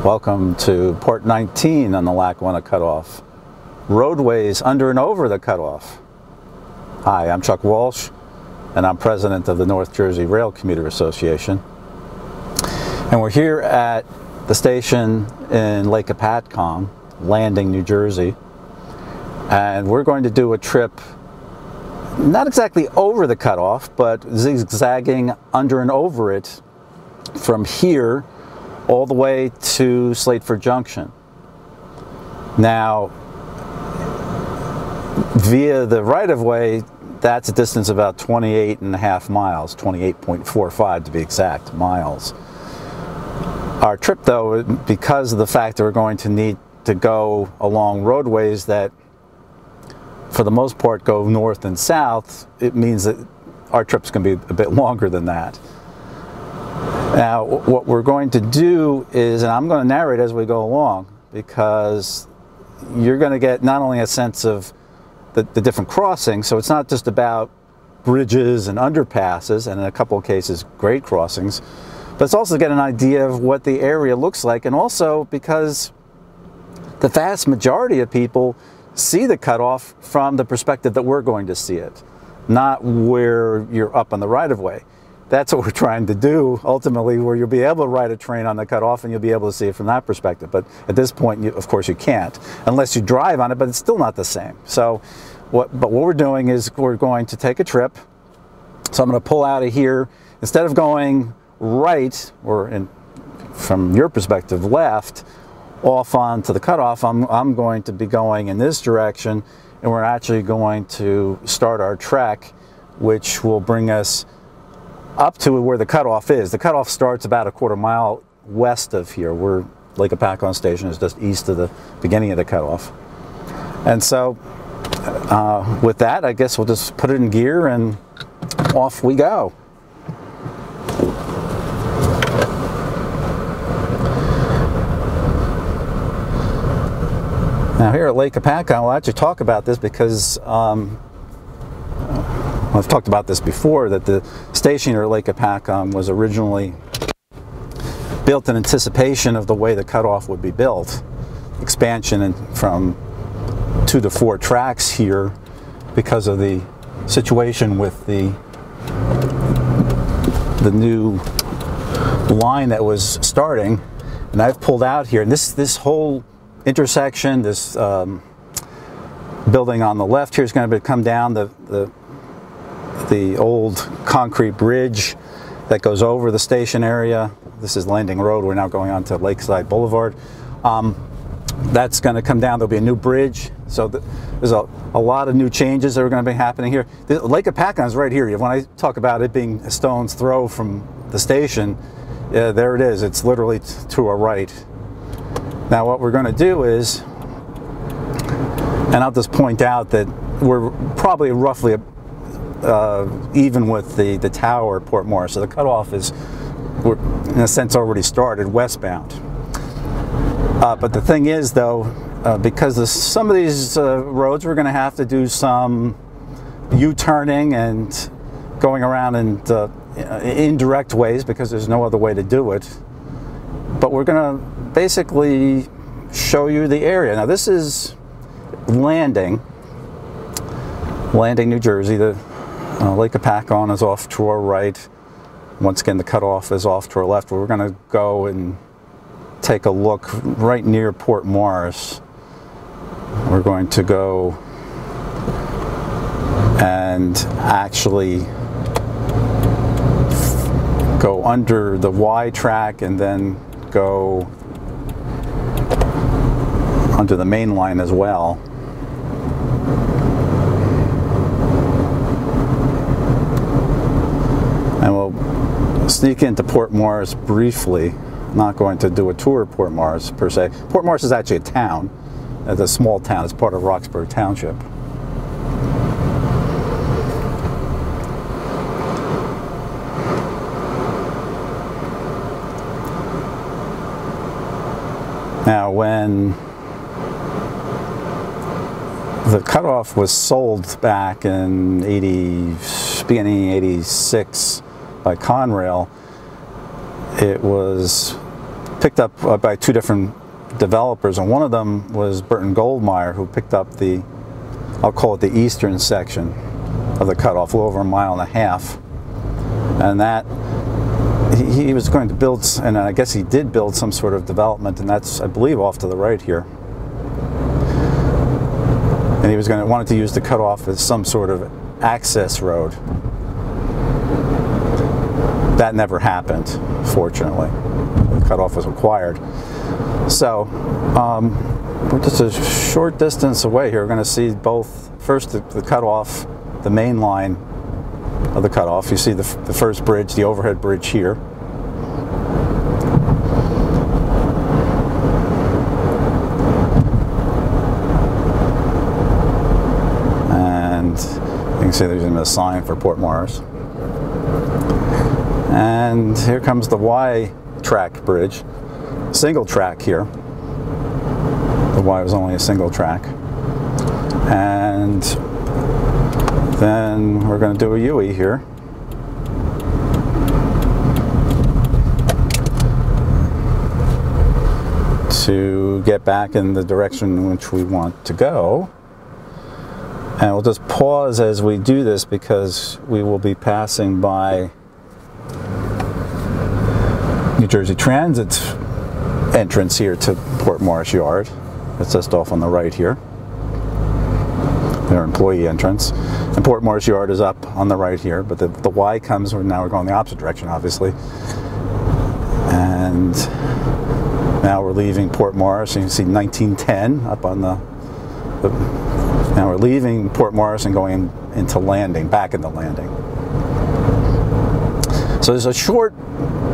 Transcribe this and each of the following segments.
Welcome to Part 19 on the Lackawanna Cut-Off. Roadways under and over the Cut-Off. Hi, I'm Chuck Walsh, and I'm president of the North Jersey Rail Commuter Association. And we're here at the station in Lake Hopatcong, Landing, New Jersey. And we're going to do a trip, not exactly over the Cut-Off, but zigzagging under and over it from here all the way to Slateford Junction. Now, via the right-of-way, that's a distance of about 28.5 miles, 28.45 to be exact, miles. Our trip, though, because of the fact that we're going to need to go along roadways that, for the most part, go north and south, it means that our trip's going to be a bit longer than that. Now, what we're going to do is, and I'm going to narrate as we go along, because you're going to get not only a sense of the different crossings, so it's not just about bridges and underpasses, and in a couple of cases, grade crossings, but it's also to get an idea of what the area looks like, and also because the vast majority of people see the cutoff from the perspective that we're going to see it, not where you're up on the right-of-way. That's what we're trying to do, ultimately, where you'll be able to ride a train on the cutoff and you'll be able to see it from that perspective. But at this point, of course, you can't, unless you drive on it, but it's still not the same. So, what we're doing is we're going to take a trip. So I'm going to pull out of here. Instead of going right, or from your perspective, left, off onto the cutoff, I'm going to be going in this direction, and we're actually going to start our trek, which will bring us up to where the cutoff is. The cutoff starts about a quarter mile west of here. Lake Hopatcong Station is just east of the beginning of the cutoff. And so with that, I guess we'll just put it in gear and off we go. Now here at Lake Hopatcong, we'll actually talk about this because I've talked about this before, that the station here at Lake Hopatcong was originally built in anticipation of the way the cutoff would be built. Expansion from 2 to 4 tracks here because of the situation with the new line that was starting. And I've pulled out here, and this whole intersection, this building on the left here is going to come down the old concrete bridge that goes over the station area. This is Landing Road. We're now going on to Lakeside Boulevard. That's going to come down. There'll be a new bridge. So there's a lot of new changes that are going to be happening here. Lake Hopatcong is right here. When I talk about it being a stone's throw from the station, there it is. It's literally to our right. Now what we're going to do is, and I'll just point out that we're probably roughly even with the tower at Port Morris. So the cutoff we're in a sense already started westbound. But the thing is, though, because of some of these roads, we're going to have to do some U-turning and going around and indirect ways because there's no other way to do it. But we're going to basically show you the area. Now this is Landing, New Jersey. The Lake Hopatcong is off to our right. Once again, the cutoff is off to our left. We're going to go and take a look right near Port Morris. We're going to go and actually go under the Y track and then go under the main line as well. And we'll sneak into Port Morris briefly. I'm not going to do a tour of Port Morris per se. Port Morris is actually a town. It's a small town. It's part of Roxbury Township. Now when the cutoff was sold back in beginning 86 by Conrail, it was picked up by two different developers, and one of them was Burton Goldmeyer, who picked up the, I'll call it the eastern section of the cutoff, a little over 1.5 miles, and that he was going to build, and I guess he did build some sort of development, and that's, I believe, off to the right here. And he was going to wanted to use the cutoff as some sort of access road. That never happened, fortunately. The cutoff was acquired. So we're just a short distance away here. We're going to see both, first the cutoff, the main line of the cutoff. You see the first bridge, the overhead bridge here. And you can see there's even a sign for Port Morris. And here comes the Y track bridge, single track here. The Y was only a single track. And then we're going to do a U-E here. To get back in the direction in which we want to go. And we'll just pause as we do this because we will be passing by New Jersey Transit's entrance here to Port Morris Yard. It's just off on the right here. Their employee entrance. And Port Morris Yard is up on the right here, but the Y comes, now we're going the opposite direction, obviously. And now we're leaving Port Morris, and you can see 1910 up on the now we're leaving Port Morris and going into Landing, back into Landing. So there's a short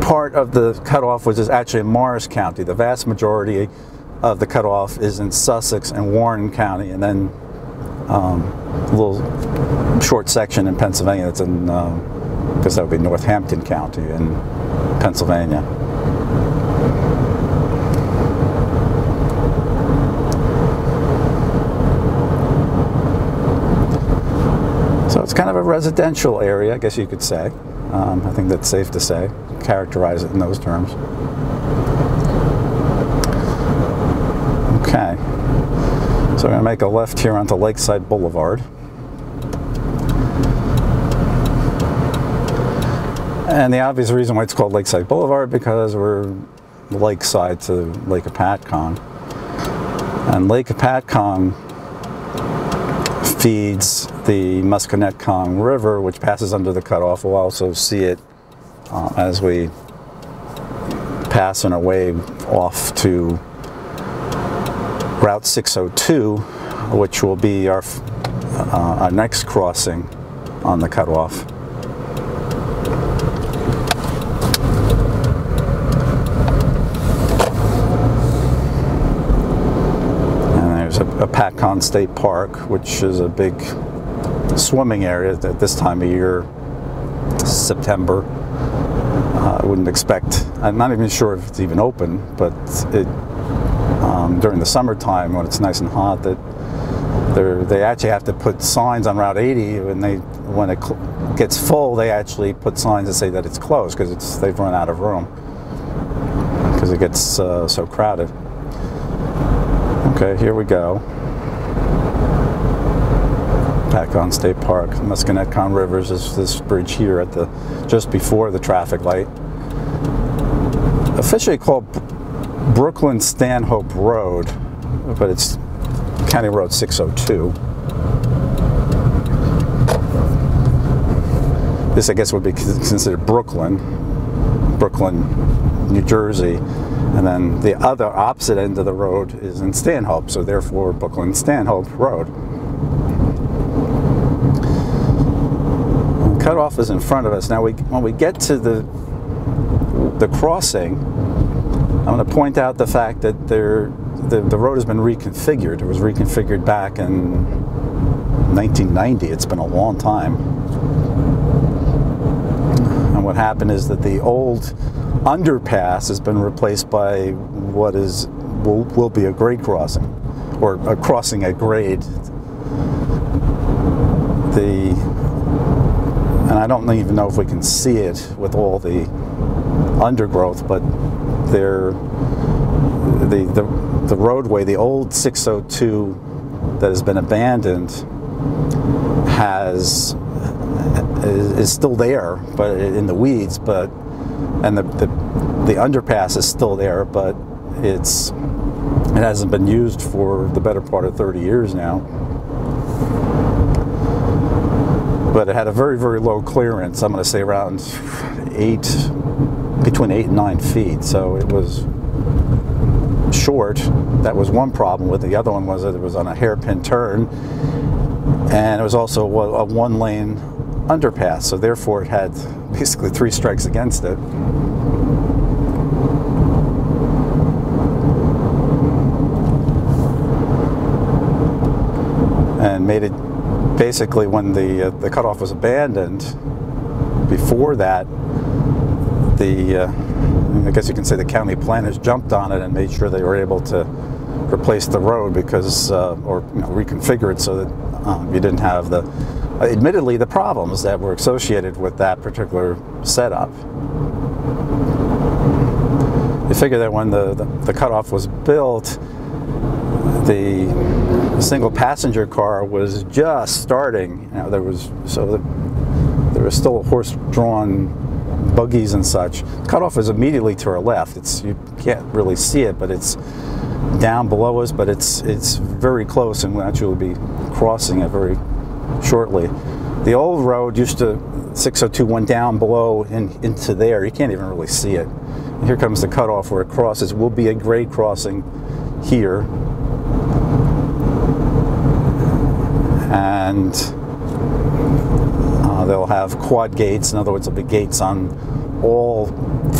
part of the cutoff which is actually in Morris County. The vast majority of the cutoff is in Sussex and Warren County, and then a little short section in Pennsylvania that's in, I guess that would be Northampton County in Pennsylvania. So it's kind of a residential area, I guess you could say. I think that's safe to say, characterize it in those terms. Okay, so we're going to make a left here onto Lakeside Boulevard. And the obvious reason why it's called Lakeside Boulevard, because we're lakeside to Lake Hopatcong. And Lake Hopatcong feeds the Musconetcong River, which passes under the cutoff. We'll also see it as we pass on our way off to Route 602, which will be our next crossing on the cutoff. Hopatcong State Park, which is a big swimming area at this time of year, September. I wouldn't expect, I'm not even sure if it's even open, but it during the summertime when it's nice and hot, that they actually have to put signs on Route 80 when it gets full. They actually put signs that say that it's closed because they've run out of room because it gets so crowded. Okay, here we go. Hopatcong State Park. Musconetcong Rivers is this bridge here at just before the traffic light. Officially called Brooklyn Stanhope Road, but it's County Road 602. This, I guess, would be considered Brooklyn, New Jersey. And then the other opposite end of the road is in Stanhope, so therefore Brooklyn Stanhope Road. The cutoff is in front of us. Now when we get to the crossing, I'm going to point out the fact that the road has been reconfigured. It was reconfigured back in 1990. It's been a long time. And what happened is that the old underpass has been replaced by what will be a grade crossing, or a crossing at grade. And I don't even know if we can see it with all the undergrowth, but the roadway, the old 602 that has been abandoned, is still there, but in the weeds. And the underpass is still there, but it hasn't been used for the better part of 30 years now. But it had a very, very low clearance. I'm going to say around between 8 and 9 feet. So it was short. That was one problem with it. The other one was that it was on a hairpin turn, and it was also a one-lane underpass. So therefore, it had basically 3 strikes against it. And made it basically, when the cutoff was abandoned, before that, I guess you can say the county planners jumped on it and made sure they were able to replace the road because, or reconfigure it so that you didn't have admittedly, the problems that were associated with that particular setup. You figure that when the cutoff was built, the single passenger car was just starting. There was still horse-drawn buggies and such. Cutoff is immediately to our left. You can't really see it, but it's down below us. But it's very close, and we'll actually be crossing it very shortly. The old road 602 went down below into there. You can't even really see it. And here comes the cutoff where it crosses. Will be a grade crossing here. And they'll have quad gates. In other words, there'll be gates on all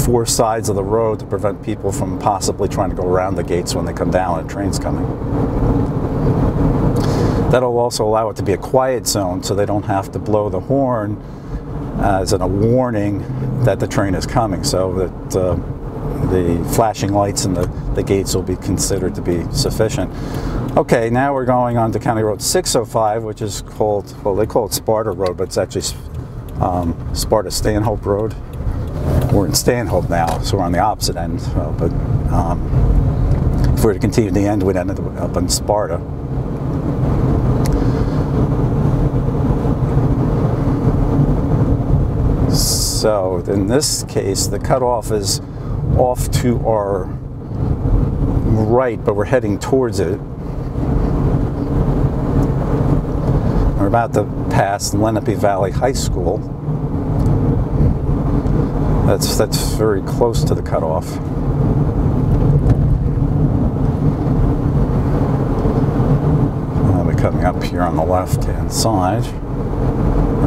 4 sides of the road to prevent people from possibly trying to go around the gates when they come down and a train's coming. That'll also allow it to be a quiet zone, so they don't have to blow the horn as a warning that the train is coming, so that the flashing lights and the gates will be considered to be sufficient. Okay, now we're going on to County Road 605, which is called, well, they call it Sparta Road, but it's actually Sparta Stanhope Road. We're in Stanhope now, so we're on the opposite end. But if we were to continue to the end, we'd end up in Sparta. So in this case, the cutoff is off to our right, but we're heading towards it. We're about to pass Lenape Valley High School. That's very close to the cutoff. I'll be coming up here on the left-hand side,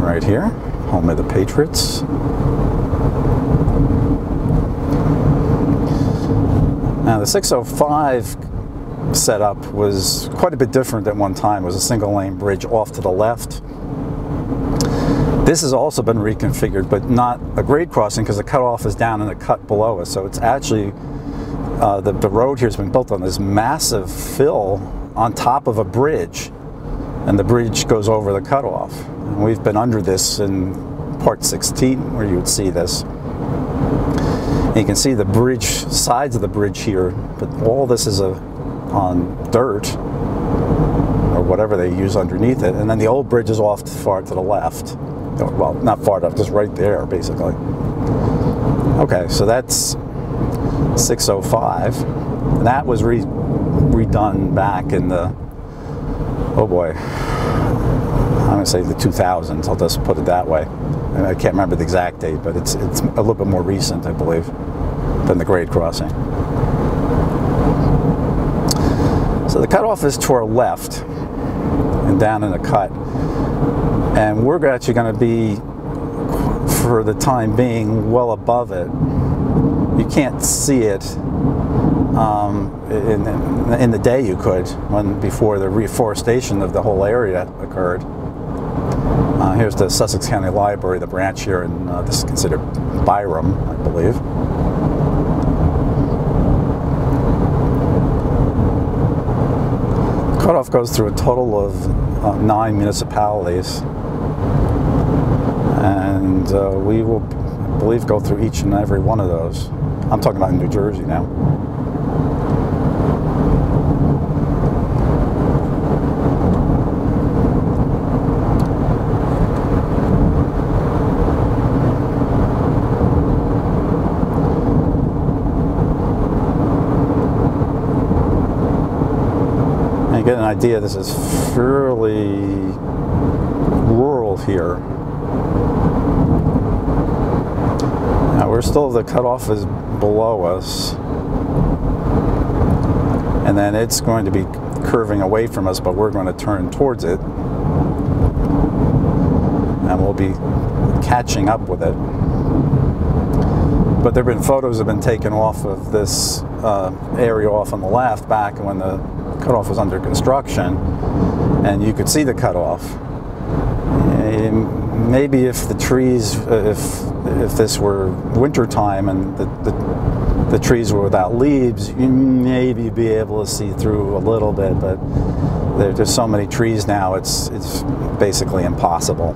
right here, home of the Patriots. Now the 605 setup was quite a bit different at one time. It was a single-lane bridge off to the left. This has also been reconfigured, but not a grade crossing because the cutoff is down in the cut below us. So it's actually, the road here has been built on this massive fill on top of a bridge, and the bridge goes over the cutoff. And we've been under this in part 16 where you would see this. And you can see the bridge, sides of the bridge here, but all this is on dirt or whatever they use underneath it, and then the old bridge is off far to the left. Well, not far enough, just right there, basically. Okay, so that's 605. And that was redone back in the, oh boy, I'm going to say the 2000s. I'll just put it that way. I can't remember the exact date, but it's a little bit more recent, I believe, than the grade crossing. So the cutoff is to our left and down in the cut. And we're actually going to be, for the time being, well above it. You can't see it in the day. You could, before the reforestation of the whole area occurred. Here's the Sussex County Library, the branch here, and this is considered Byram, I believe. Cutoff goes through a total of 9 municipalities. And we will, I believe, go through each and every one of those. I'm talking about in New Jersey now. Get an idea, this is fairly rural here. Now we're still, the cutoff is below us, and then it's going to be curving away from us, but we're going to turn towards it, and we'll be catching up with it. But there have been photos that have been taken off of this area off on the left back when the cutoff was under construction, and you could see the cutoff. Maybe if the trees, if this were winter time and the trees were without leaves, you maybe be able to see through a little bit, but there's so many trees now, it's basically impossible.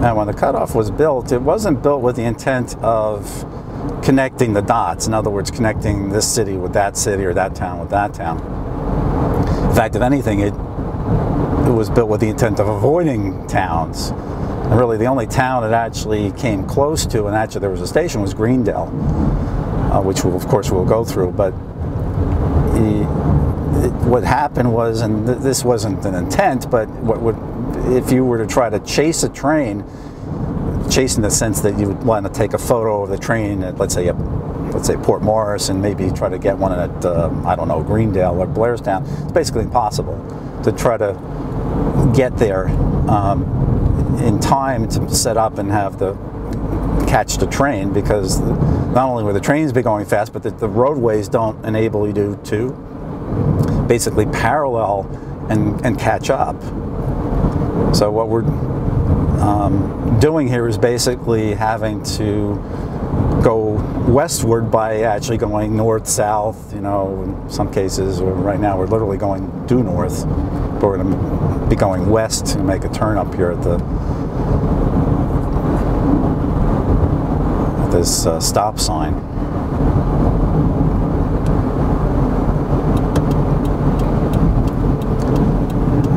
Now, when the cutoff was built, it wasn't built with the intent of connecting the dots. In other words, connecting this city with that city or that town with that town. In fact, if anything, it was built with the intent of avoiding towns. And really, the only town it actually came close to, and actually there was a station, was Greendale, which of course we'll go through. But what happened was, and this wasn't an intent, but if you were to try to chase a train, chase in the sense that you would want to take a photo of the train at, let's say Port Morris, and maybe try to get one at, I don't know, Greendale or Blairstown, it's basically impossible to try to get there in time to set up and have catch the train, because not only will the trains be going fast, but the roadways don't enable you to basically parallel and catch up. So what we're doing here is basically having to go westward by actually going north-south, you know, in some cases, or right now we're literally going due north, but we're going to be going west to make a turn up here at this stop sign.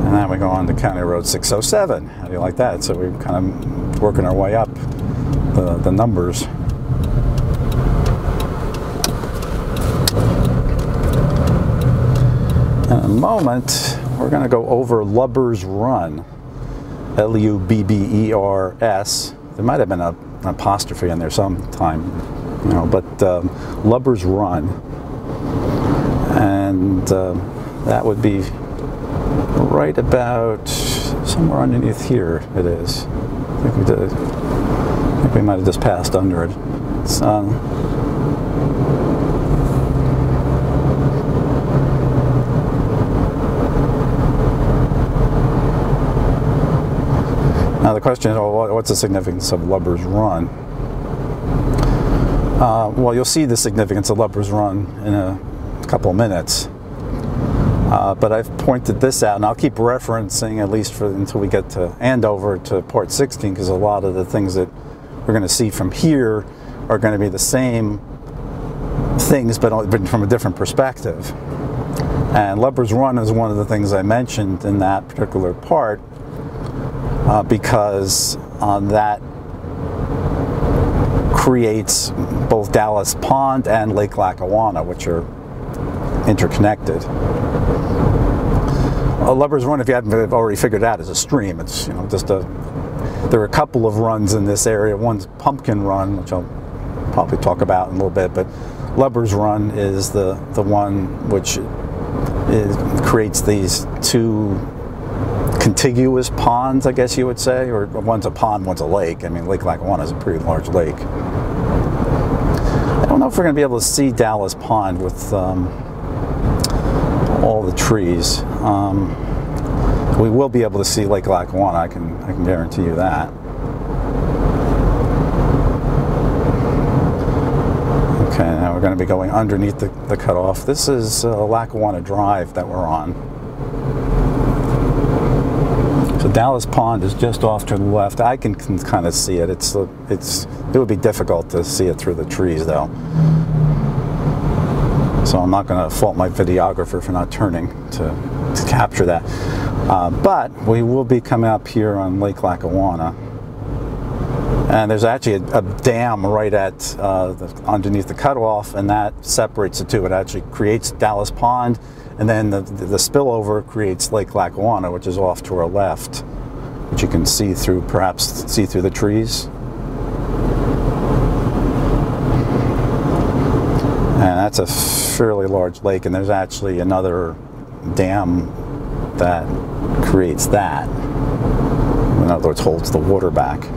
And then we go on to County Road 607. How do you like that? So we're kind of working our way up the numbers. In a moment, we're going to go over Lubbers Run, Lubbers. There might have been an apostrophe in there sometime, you know, but Lubbers Run, and that would be right about somewhere underneath here. It is. I think we did. I think we might have just passed under it. It's, now the question is, well, what's the significance of Lubbers Run? Well, you'll see the significance of Lubbers Run in a couple of minutes. But I've pointed this out, and I'll keep referencing at least until we get to Andover, to Port 16, because a lot of the things that we're going to see from here are going to be the same things, but from a different perspective. And Lubbers Run is one of the things I mentioned in that particular part, because that creates both Dallas Pond and Lake Lackawanna, which are interconnected. Lubbers Run, if you haven't already figured it out, is a stream. It's, you know, just there are a couple of runs in this area. One's Pumpkin Run, which I'll probably talk about in a little bit, but Lubbers Run is the one which creates these two contiguous ponds, I guess you would say, or one's a pond, one's a lake. I mean, Lake Lackawanna is a pretty large lake. I don't know if we're going to be able to see Dallas Pond with all the trees. We will be able to see Lake Lackawanna, I can guarantee you that. Okay, now we're going to be going underneath the cutoff. This is Lackawanna Drive that we're on. So Dallas Pond is just off to the left. I can kind of see it. It would be difficult to see it through the trees, though. So I'm not going to fault my videographer for not turning to capture that. But we will be coming up here on Lake Lackawanna. And there's actually a dam right at underneath the cutoff, and that separates the two. It actually creates Dallas Pond, and then the spillover creates Lake Lackawanna, which is off to our left, which you can see through, perhaps see through the trees. And that's a fairly large lake, and there's actually another dam that creates that. In other words, holds the water back.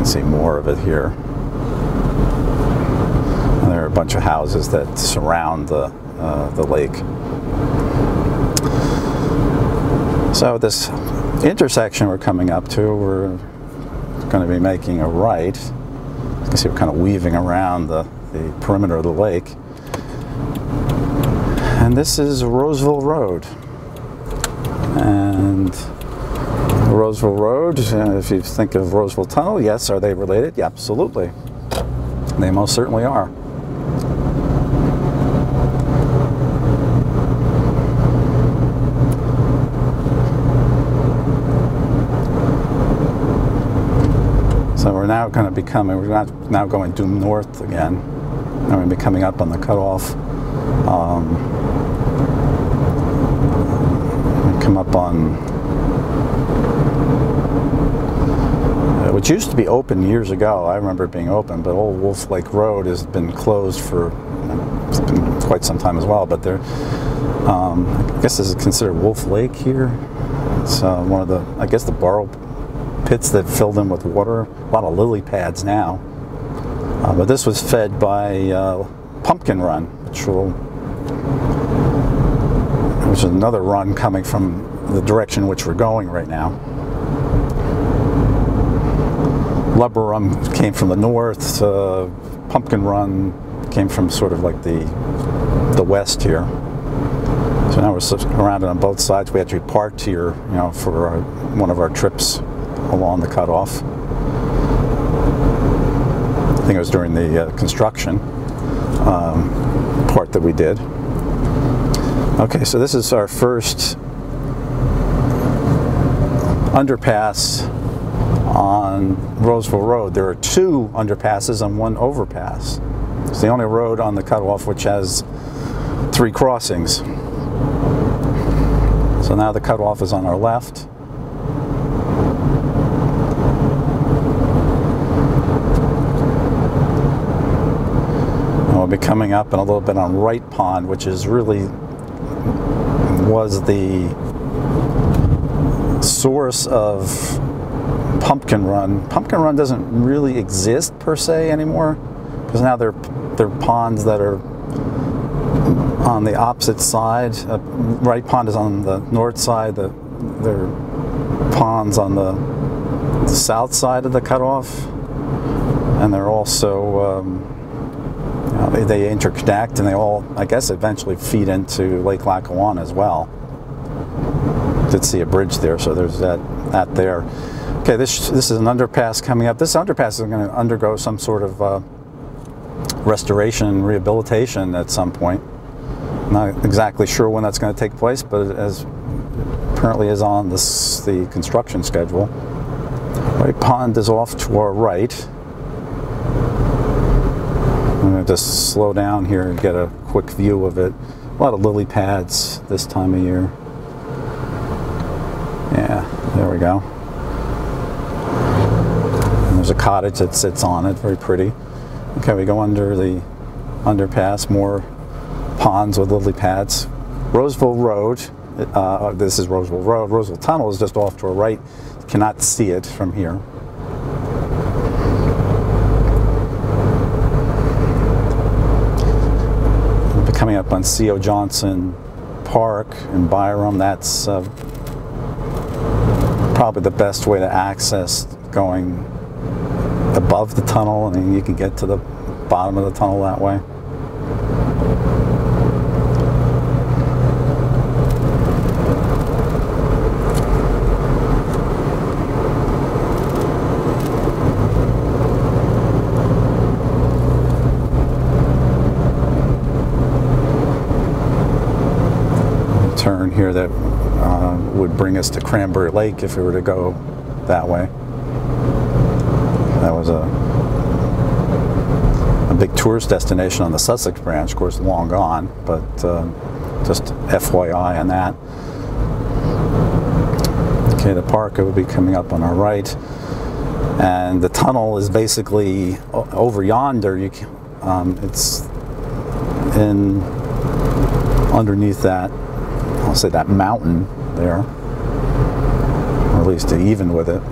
See more of it here. And there are a bunch of houses that surround the lake. So this intersection we're coming up to, we're going to be making a right. You can see we're kind of weaving around the perimeter of the lake. And this is Roseville Road. And Roseville Road, if you think of Roseville Tunnel, yes, are they related? Yeah, absolutely. They most certainly are. So we're now going to be coming, we're not now going due north again. Now we're going to be coming up on the cutoff. Come up on which used to be open years ago. I remember it being open, but Old Wolf Lake Road has been closed for it's been quite some time as well. But there, I guess this is considered Wolf Lake here. It's one of the, I guess, the borrow pits that filled in with water. A lot of lily pads now. But this was fed by Pumpkin Run, which is another run coming from the direction in which we're going right now. Lubber Run came from the north. Pumpkin Run came from sort of like the west here. So now we're surrounded on both sides. We actually parked here, you know, for one of our trips along the cutoff. I think it was during the construction part that we did. Okay, so this is our first underpass on Roseville Road. There are two underpasses and one overpass. It's the only road on the cutoff which has 3 crossings. So now the cutoff is on our left. And we'll be coming up in a little bit on Right Pond, which is really was the source of Pumpkin Run. Pumpkin Run doesn't really exist per se anymore, because now they're ponds that are on the opposite side. Right Pond is on the north side. There are ponds on the south side of the cutoff, and they're also they interconnect, and they all, I guess, eventually feed into Lake Lackawanna as well. Did see a bridge there, so there's that there. Okay, this is an underpass coming up. This underpass is going to undergo some sort of restoration and rehabilitation at some point. Not exactly sure when that's going to take place, but it apparently is on the construction schedule. Right Pond is off to our right. I'm going to just slow down here and get a quick view of it. A lot of lily pads this time of year. Yeah, there we go. And there's a cottage that sits on it, very pretty. Okay, we go under the underpass, more ponds with lily pads. Roseville Road, this is Roseville Road. Roseville Tunnel is just off to our right. You cannot see it from here. We'll be coming up on C.O. Johnson Park in Byram. That's probably the best way to access going above the tunnel, and then you can get to the bottom of the tunnel that way. Turn here that would bring us to Cranberry Lake if we were to go that way. That was a big tourist destination on the Sussex branch, of course long gone, but just FYI on that. Okay, the park would be coming up on our right, and the tunnel is basically over yonder. It's in underneath that, I'll say that mountain there, or at least even with it.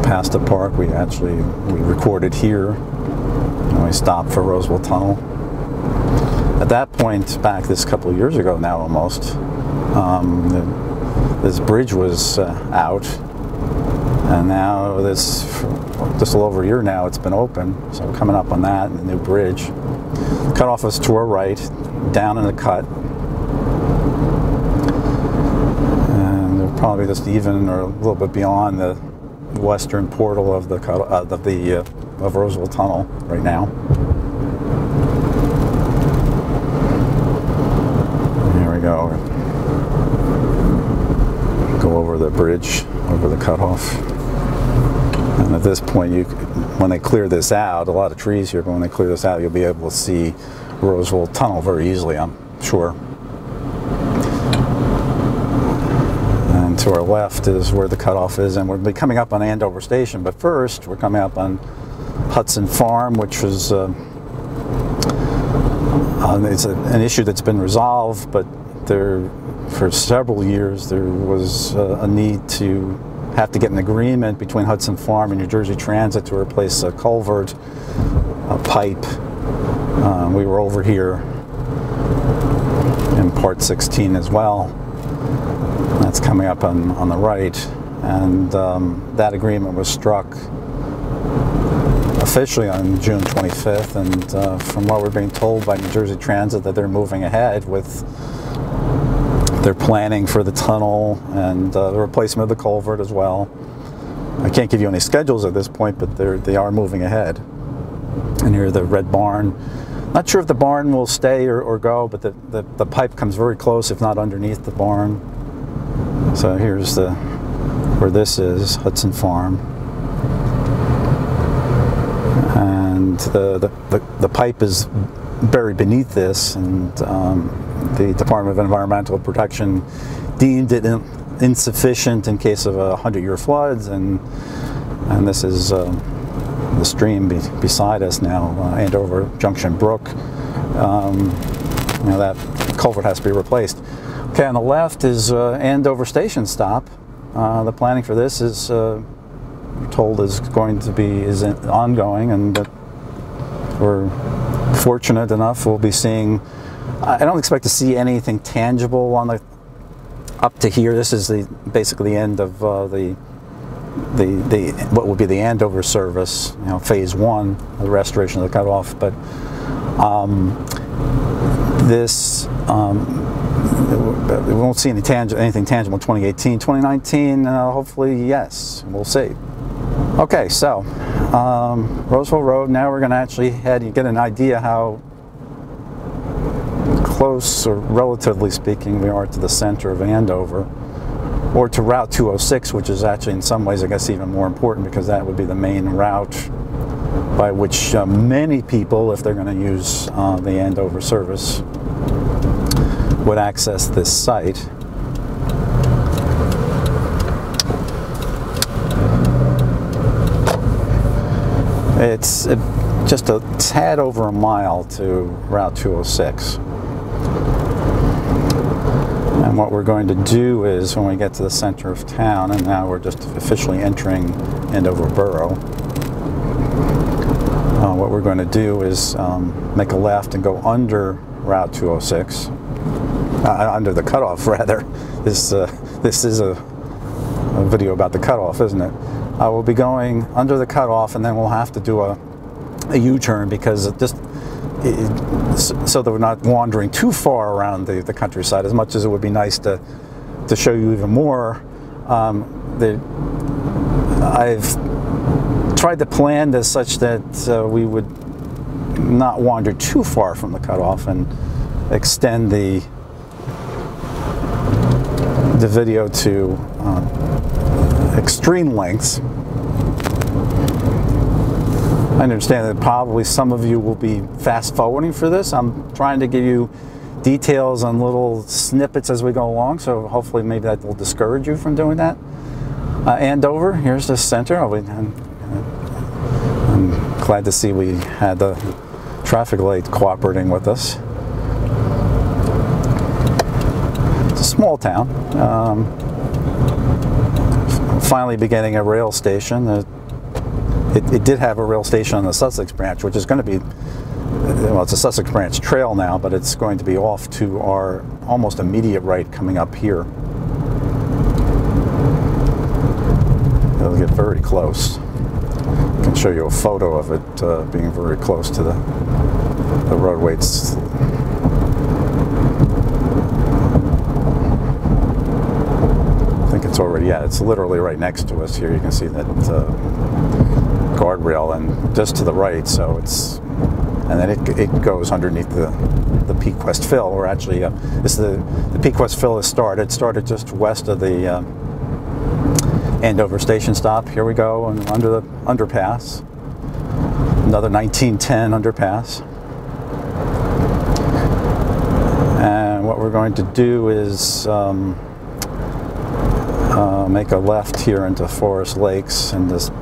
Past the park, we recorded here, and we stopped for Roseville Tunnel. At that point, back this couple of years ago now almost, this bridge was out, and now just a little over a year now it's been open, so we're coming up on that, and the new bridge. The cutoff is to our right, down in the cut, and they're probably just even or a little bit beyond the western portal of the of Roseville Tunnel right now. Here we go. Go over the bridge, over the cutoff. And at this point, when they clear this out, a lot of trees here, but when they clear this out, you'll be able to see Roseville Tunnel very easily, I'm sure. And to our left is where the cutoff is, and we'll be coming up on Andover Station. But first, we're coming up on Hudson Farm, which was it's an issue that's been resolved, but for several years there was a need to have to get an agreement between Hudson Farm and New Jersey Transit to replace a culvert, a pipe. We were over here in Part 16 as well. That's coming up on the right, and that agreement was struck officially on June 25th, and from what we're being told by New Jersey Transit, that they're moving ahead with their planning for the tunnel and the replacement of the culvert as well. I can't give you any schedules at this point, but they are moving ahead. And here the red barn. Not sure if the barn will stay or go, but the pipe comes very close, if not underneath the barn. So here's where this is, Hudson Farm. And the pipe is buried beneath this, and the Department of Environmental Protection deemed it insufficient in case of 100-year floods, and this is the stream beside us now, Andover Junction Brook. That culvert has to be replaced. Okay, on the left is Andover Station stop. The planning for this is we're told is ongoing, and we're fortunate enough we'll be seeing. I don't expect to see anything tangible on up to here. This is basically the end of what would be the Andover service, phase 1, the restoration of the cutoff. But we won't see anything tangible in 2018. 2019, hopefully, yes, we'll see. Okay, so Roseville Road. Now we're going to actually head and get an idea how close, or relatively speaking, we are to the center of Andover, or to Route 206, which is actually in some ways, I guess, even more important, because that would be the main route by which many people, if they're going to use the Andover service, would access this site. It's just a tad over a mile to Route 206. And what we're going to do is, when we get to the center of town, and now we're just officially entering Andover Borough, what we're going to do is make a left and go under Route 206. under the cutoff rather. This is a video about the cutoff, isn't it? I will be going under the cutoff, and then we'll have to do a U-turn because so that we're not wandering too far around the countryside. As much as it would be nice to show you even more, I've tried to plan this such that we would not wander too far from the cutoff and extend the video to extreme lengths. I understand that probably some of you will be fast forwarding for this. I'm trying to give you details on little snippets as we go along, so hopefully maybe that will discourage you from doing that. Andover, here's the center. I'm glad to see we had the traffic light cooperating with us. It's a small town. Finally beginning a rail station. It did have a rail station on the Sussex branch, which is going to be, well, it's a Sussex branch trail now, but it's going to be off to our almost immediate right coming up here. It'll get very close. I can show you a photo of it being very close to the roadways. I think it's already, yeah, it's literally right next to us here. You can see that guardrail, and just to the right, so it's, and then it goes underneath the Peak West Fill, or actually the Peak West Fill has started. It started just west of the Andover station stop. Here we go, and under the underpass, another 1910 underpass. And what we're going to do is make a left here into Forest Lakes and just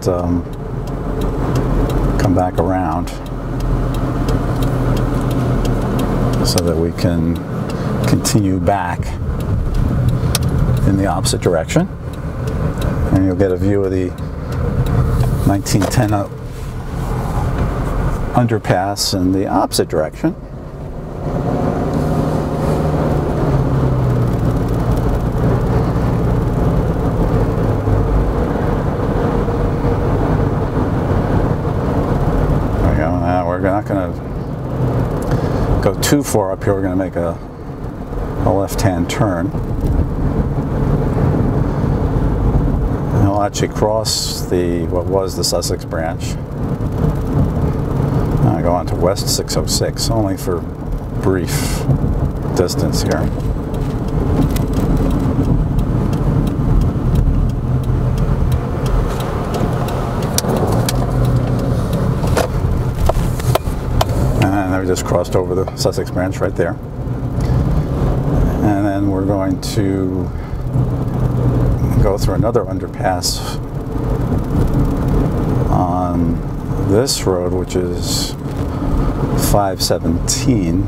come back around so that we can continue back in the opposite direction, and you'll get a view of the 1910 underpass in the opposite direction. We're not going to go too far up here. We're going to make a left-hand turn. And we'll actually cross what was the Sussex branch. And I go on to West 606, only for brief distance here. We just crossed over the Sussex branch right there, and then we're going to go through another underpass on this road, which is 517.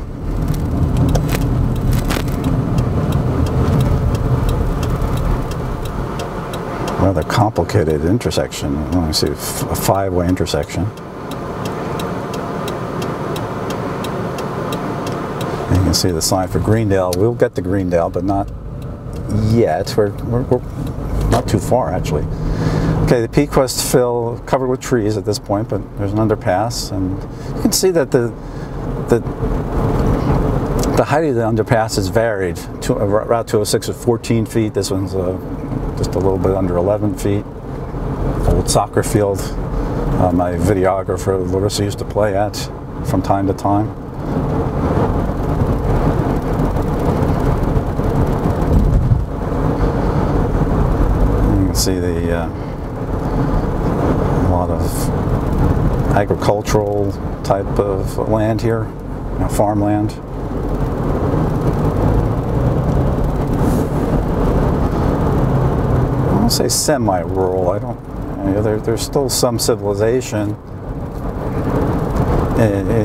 Rather complicated intersection. Let me see, a five-way intersection. You can see the sign for Greendale. We'll get to Greendale, but not yet. We're not too far, actually. Okay, the Peak West Fill covered with trees at this point, but there's an underpass, and you can see that the height of the underpass is varied. Route 206 is 14 feet. This one's just a little bit under 11 feet. Old soccer field. My videographer Larissa used to play at from time to time. See a lot of agricultural type of land here, farmland. I won't say semi-rural. I don't. There's still some civilization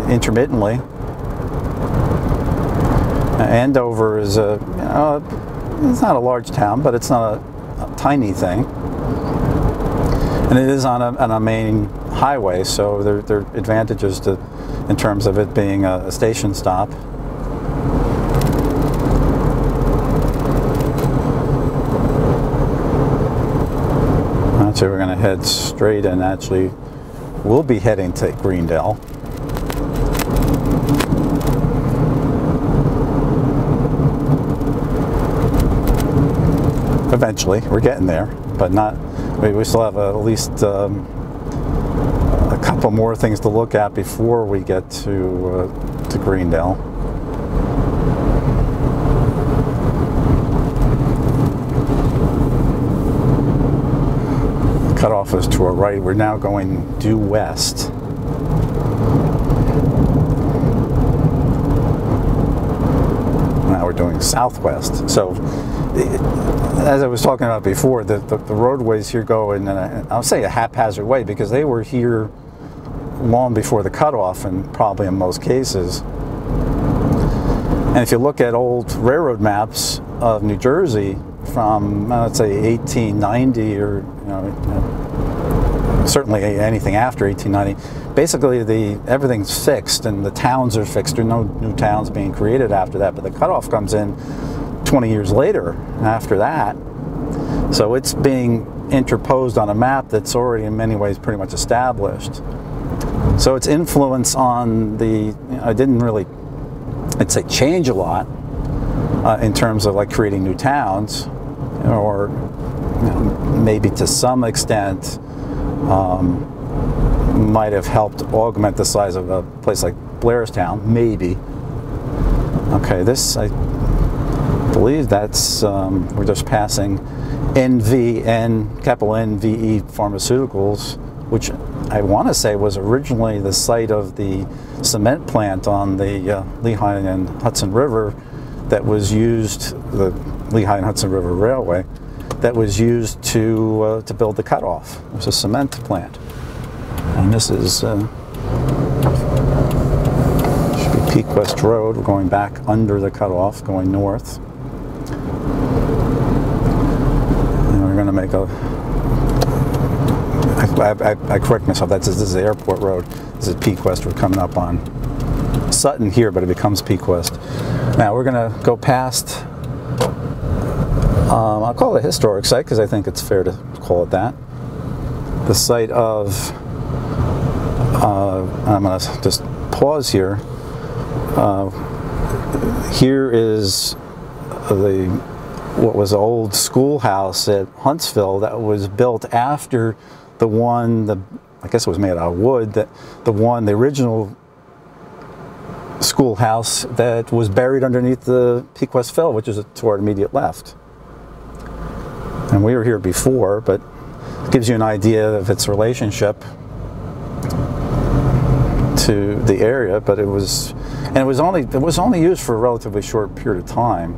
intermittently. Andover is it's not a large town, but it's not a tiny thing, and it is on a main highway, so there are advantages in terms of it being a station stop. So we're going to head straight, and actually we'll be heading to Greendale. Eventually, we're getting there, but not. We still have at least a couple more things to look at before we get to Greendale. Cut-off is to our right. We're now going due west. Now we're doing southwest. So, as I was talking about before, the roadways here go in, I'll say a haphazard way, because they were here long before the cutoff, and probably in most cases. And if you look at old railroad maps of New Jersey from, let's say, 1890, or certainly anything after 1890, basically everything's fixed and the towns are fixed. There are no new towns being created after that, but the cutoff comes in 20 years later after that. So it's being interposed on a map that's already in many ways pretty much established. So its influence on I didn't really, I'd say, change a lot in terms of like creating new towns, or maybe to some extent might have helped augment the size of a place like Blairstown, maybe. Okay, this, I believe that's, we're just passing capital NVE Pharmaceuticals, which I want to say was originally the site of the cement plant on the Lehigh and Hudson River that was used, the Lehigh and Hudson River Railway, that was used to build the cutoff. It was a cement plant. And this is should be Peak West Road. We're going back under the cutoff, going north. And we're going to make I correct myself. This is the Airport Road. This is Peak West. We're coming up on Sutton here, but it becomes Peak West. Now we're going to go past. I'll call it a historic site because I think it's fair to call it that. The site of. I'm going to just pause here. Here is what was an old schoolhouse at Huntsville that was built after the one, I guess it was made out of wood, the original schoolhouse that was buried underneath the Peak West Fill, which is to our immediate left. And we were here before, but it gives you an idea of its relationship to the area. But it was only used for a relatively short period of time.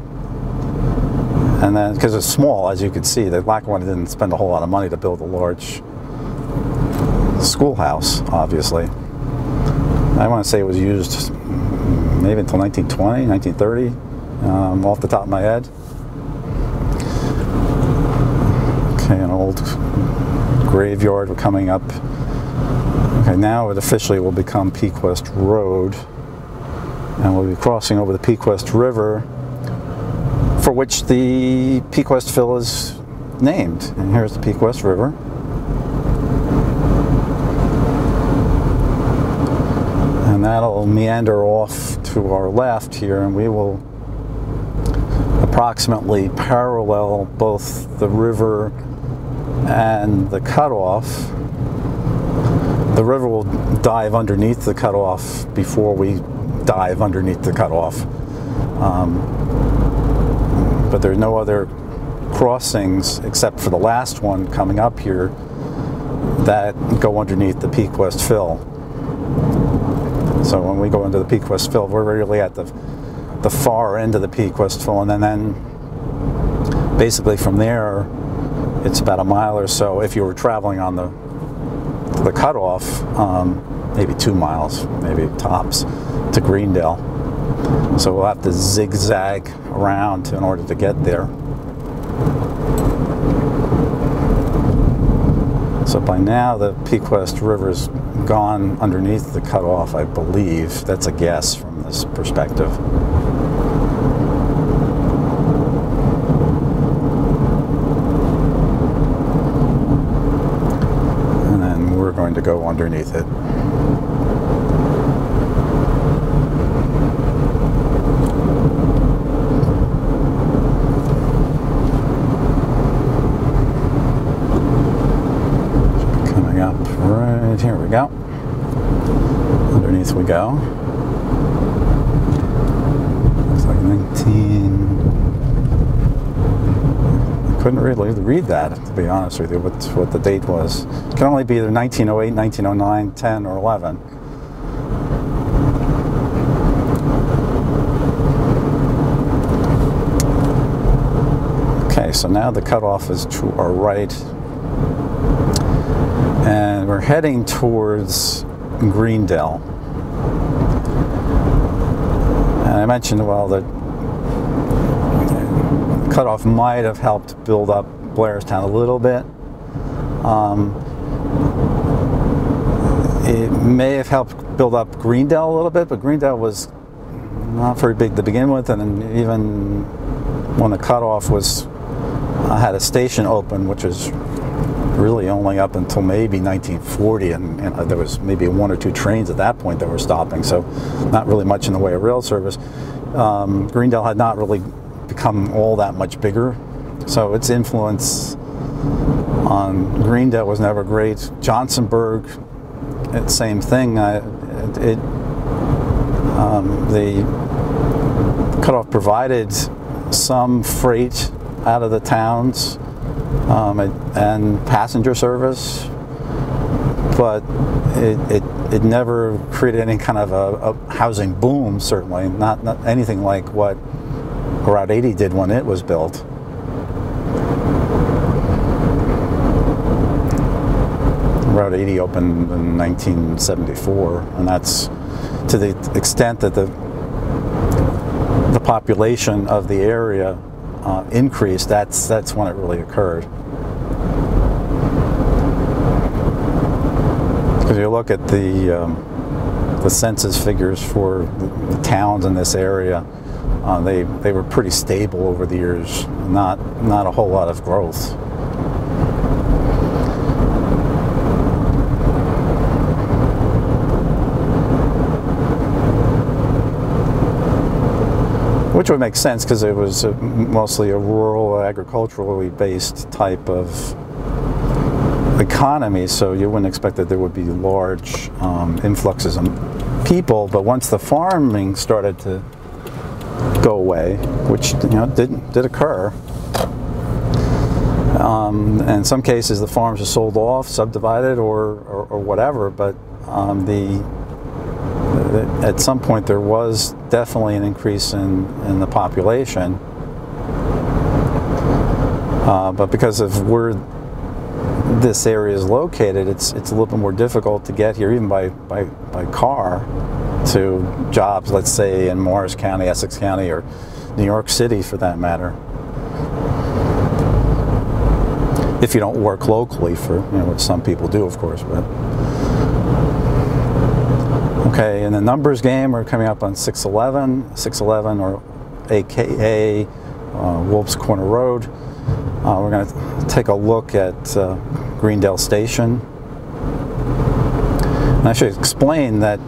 And then, because it's small, as you can see, the Lackawanna didn't spend a whole lot of money to build a large schoolhouse, obviously. I want to say it was used maybe until 1920, 1930, off the top of my head. Okay, an old graveyard. We're coming up. Okay, now it officially will become Peak West Road, and we'll be crossing over the Peak West River, for which the Peak West Fill is named. And here's the Peak West River. And that'll meander off to our left here, and we will approximately parallel both the river and the cutoff. The river will dive underneath the cutoff before we dive underneath the cutoff. But there are no other crossings except for the last one coming up here that go underneath the Peak West Fill. So when we go into the Peak West Fill, we're really at the far end of the Peak West Fill, and then basically from there, it's about a mile or so if you were traveling on the cutoff, maybe 2 miles, maybe tops, to Greendale. So we'll have to zigzag around in order to get there. So by now the Peak West River's gone underneath the cutoff, I believe. That's a guess from this perspective. were going to go underneath it. Coming up right here we go. Underneath we go. Looks like 19. I couldn't really read that, to be honest with you, what the date was. It can only be either 1908, 1909, 10, or 11. Okay, so now the cutoff is to our right. And we're heading towards Greendale. And I mentioned, well, that cutoff might have helped build up Blairstown a little bit. It may have helped build up Greendale a little bit, but Greendale was not very big to begin with, and even when the cutoff was had a station open, which was really only up until maybe 1940, and there was maybe 1 or 2 trains at that point that were stopping, so not really much in the way of rail service. Greendale had not really become all that much bigger, so its influence on Greendale was never great. Johnsonburg, same thing. The cutoff provided some freight out of the towns and passenger service, but it never created any kind of a housing boom. Certainly not anything like what Route 80 did when it was built. Route 80 opened in 1974, and that's to the extent that the population of the area increased. That's when it really occurred. If you look at the census figures for the towns in this area, they were pretty stable over the years, not a whole lot of growth. Which would make sense because it was mostly a rural, agriculturally based type of economy, so you wouldn't expect that there would be large influxes of people. But once the farming started to go away, which did occur, in some cases the farms are sold off, subdivided, or whatever. But at some point there was definitely an increase in the population, but because of where this area is located, it's a little bit more difficult to get here, even by car, to jobs, let's say in Morris County, Essex County, or New York City for that matter, if you don't work locally, for which some people do, of course. But okay, in the numbers game, we're coming up on 611, or AKA Wolf's Corner Road. We're going to take a look at Greendale Station. And I should explain that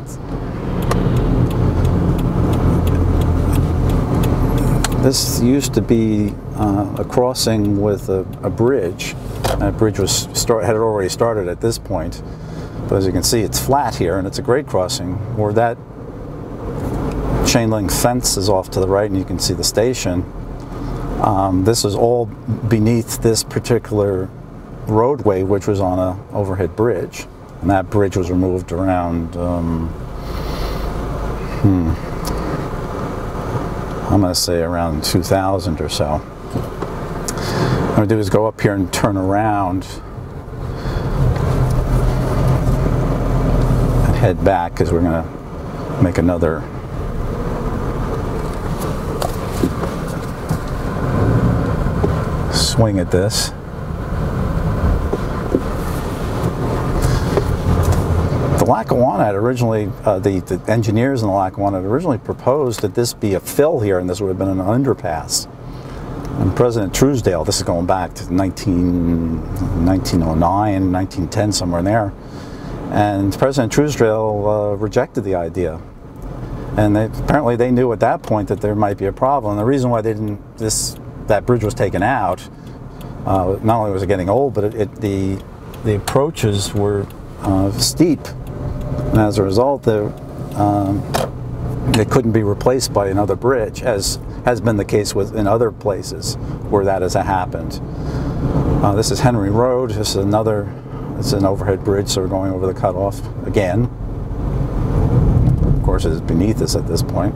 this used to be a crossing with a bridge. That bridge had already started at this point. But as you can see, it's flat here, and it's a grade crossing. Where that chain link fence is off to the right, and you can see the station. This is all beneath this particular roadway, which was on an overhead bridge, and that bridge was removed around. I'm going to say around 2000 or so. What I'm going to do is go up here and turn around and head back, because we're going to make another swing at this. The Lackawanna had originally, the engineers in the Lackawanna had originally proposed that this be a fill here, and this would have been an underpass. And President Truesdale, this is going back to 1909, 1910, somewhere in there, And President Truesdale rejected the idea. And apparently they knew at that point that there might be a problem. The reason why they didn't, that bridge was taken out, not only was it getting old, but the approaches were steep. And as a result, it couldn't be replaced by another bridge, as has been the case in other places where that has happened. This is Henry Road. This is it's an overhead bridge, so we're going over the cutoff again. Of course, it's beneath us at this point.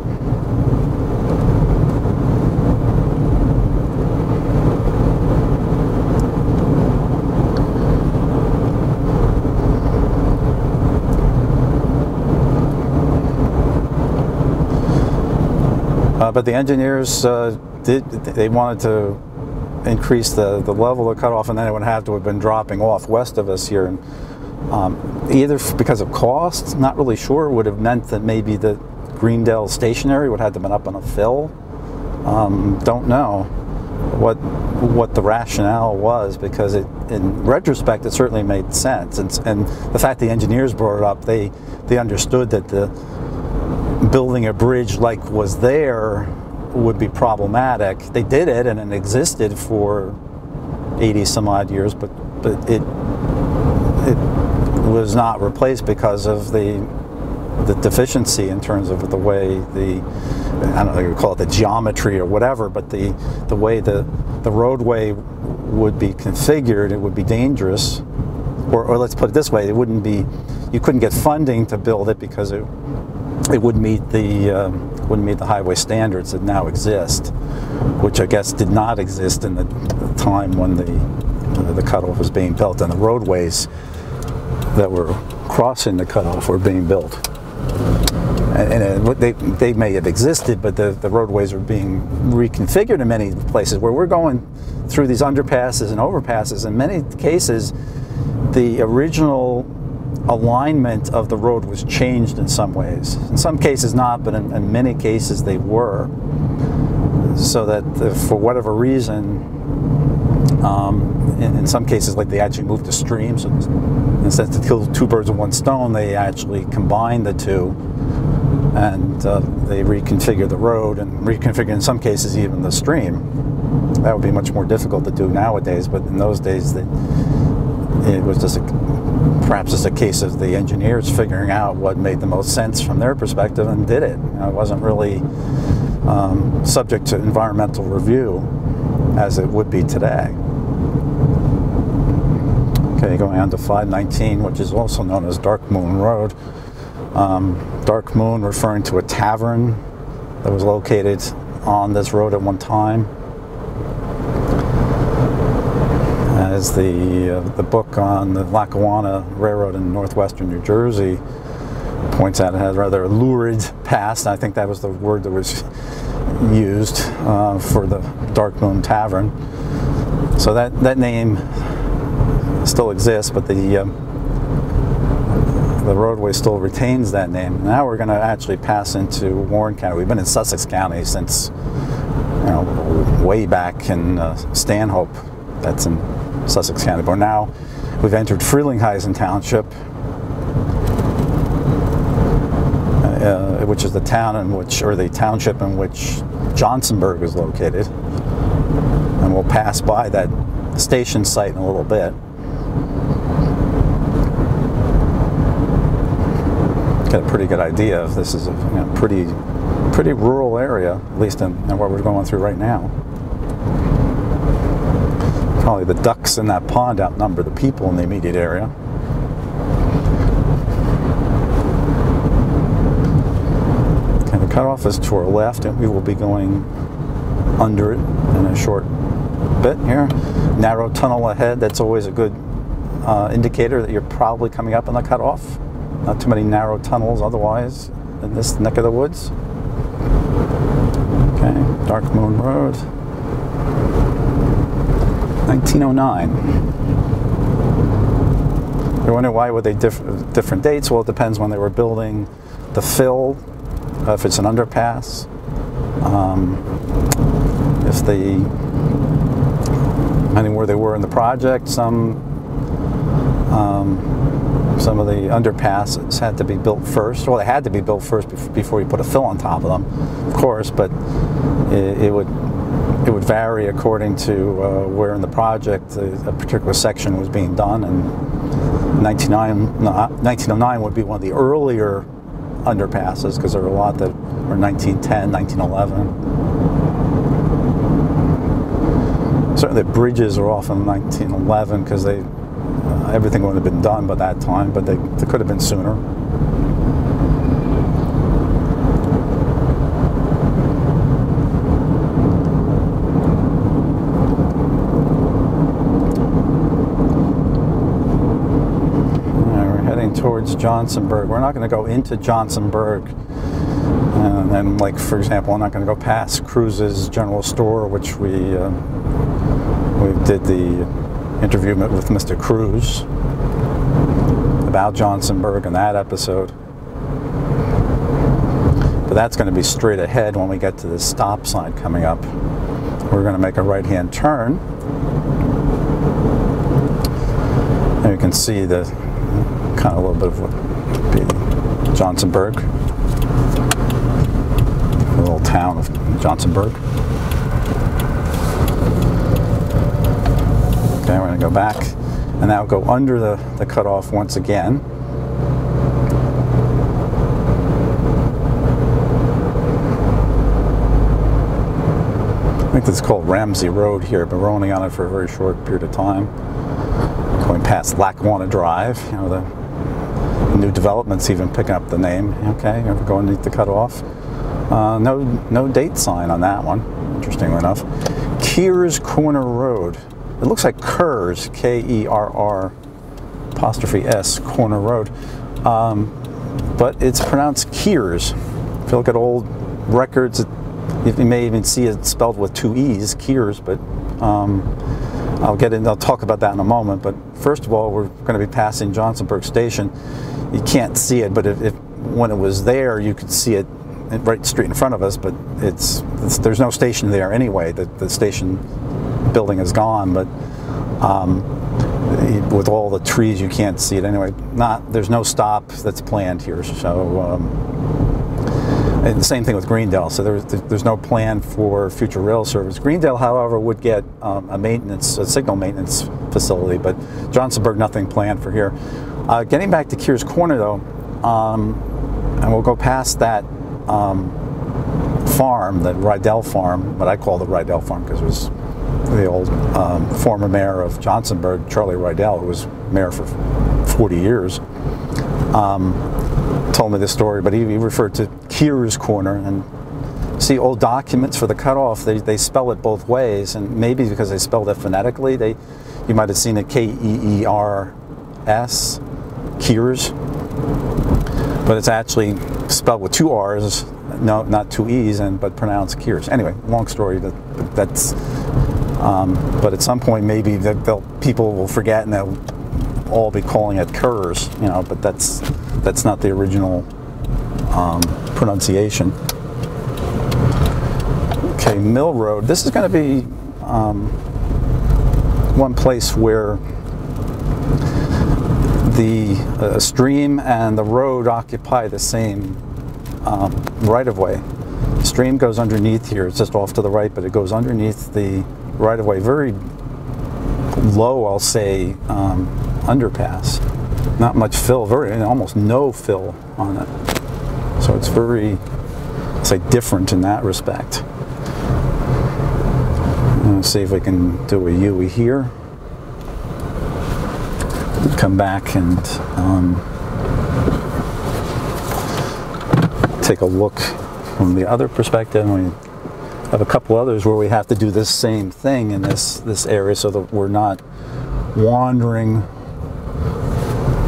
But the engineers they wanted to increase the level of cutoff, and then it would have to have been dropping off west of us here. And either because of cost, not really sure, would have meant that maybe the Greendale station area would have to have been up on a fill. Don't know what the rationale was, because in retrospect it certainly made sense. And the fact the engineers brought it up, they understood that building a bridge like was there would be problematic. They did it, and it existed for 80 some odd years, but it was not replaced because of the deficiency in terms of the way I don't know, you call it the geometry or whatever, but the way the roadway would be configured, it would be dangerous. Or let's put it this way, you couldn't get funding to build it because it wouldn't meet the highway standards that now exist, which I guess did not exist in the time when the cutoff was being built, and the roadways that were crossing the cutoff were being built. And they may have existed, but the roadways are being reconfigured in many places where we're going through these underpasses and overpasses. In many cases, the original alignment of the road was changed in some ways. In some cases not, but in many cases they were. So that for whatever reason, in some cases, like they actually moved to streams. So instead to kill two birds with one stone, they actually combined the two, and they reconfigured the road and reconfigured in some cases even the stream. That would be much more difficult to do nowadays, but in those days it was just perhaps just a case of the engineers figuring out what made the most sense from their perspective and did it. It wasn't really subject to environmental review as it would be today. Okay, going on to 519, which is also known as Dark Moon Road. Dark Moon referring to a tavern that was located on this road at one time. As the book on the Lackawanna Railroad in northwestern New Jersey points out, it has a rather lurid past. I think that was the word that was used for the Dark Moon Tavern. So that name still exists, but the roadway still retains that name. Now we're going to actually pass into Warren County. We've been in Sussex County since way back in Stanhope. That's in Sussex County. But now we've entered Frelinghuysen Township, which is the town in which, or the township in which Johnsonburg is located. And we'll pass by that station site in a little bit. Get a pretty good idea if this is a pretty rural area, at least in what we're going through right now. Probably the ducks in that pond outnumber the people in the immediate area. Okay, the cutoff is to our left, and we will be going under it in a short bit here. Narrow tunnel ahead, that's always a good indicator that you're probably coming up on the cutoff. Not too many narrow tunnels otherwise in this neck of the woods. Okay, Dark Moon Road. 1909. You wonder why were they different dates? Well, it depends when they were building the fill, if it's an underpass, depending where they were in the project. Some Some of the underpasses had to be built first. Well, they had to be built first before you put a fill on top of them, of course, but it would vary according to where in the project a particular section was being done. And 1909 would be one of the earlier underpasses, because there are a lot that were 1910, 1911. Certainly the bridges are often 1911 because everything would have been done by that time, but they could have been sooner. We're heading towards Johnsonburg. We're not going to go into Johnsonburg. And then, like, for example, I'm not going to go past Cruz's General Store, which we did the interview with Mr. Cruz about Johnsonburg in that episode. But that's going to be straight ahead when we get to the stop sign coming up. We're going to make a right-hand turn. And you can see the kind of a little bit of what would be Johnsonburg, the little town of Johnsonburg. Okay, we're going to go back and now go under the cutoff once again. I think this is called Ramsey Road here, but we're only on it for a very short period of time. Going past Lackawanna Drive, you know, the new developments even picking up the name. Okay, we're going underneath the cutoff. No date sign on that one, interestingly enough. Kears Corner Road. It looks like Kerrs, K-E-R-R''S, Corner Road, but it's pronounced Kears. If you look at old records, you may even see it spelled with 2 E's, Kears, but I'll talk about that in a moment. But first of all, we're going to be passing Johnsonburg Station. You can't see it, but when it was there, you could see it right straight in front of us, but there's no station there anyway. The station building is gone, but with all the trees you can't see it anyway. There's no stop that's planned here, so and the same thing with Greendale, so there's no plan for future rail service. Greendale, however, would get a signal maintenance facility, but Johnsonburg, nothing planned for here. Getting back to Kears Corner though, and we'll go past that farm, the Rydell farm, what I call the Rydell farm because it was the old former mayor of Johnsonburg, Charlie Rydell, who was mayor for 40 years, told me this story, but he referred to Kears Corner. And see, old documents for the cutoff, they spell it both ways, and maybe because they spelled it phonetically, you might have seen it K-E-E-R-S, Kears, but it's actually spelled with 2 R's, no, not 2 E's, but pronounced Kears. Anyway, long story. But at some point, maybe people will forget and they'll all be calling it Kerrs, you know. But that's not the original pronunciation. Okay, Mill Road. This is going to be one place where the stream and the road occupy the same right-of-way. The stream goes underneath here. It's just off to the right, but it goes underneath the right-of-way. Very low, I'll say, underpass. Not much fill, almost no fill on it. So it's very, say, different in that respect. Let's see if we can do a U here. Come back and take a look from the other perspective. We have a couple others where we have to do this same thing in this area so that we're not wandering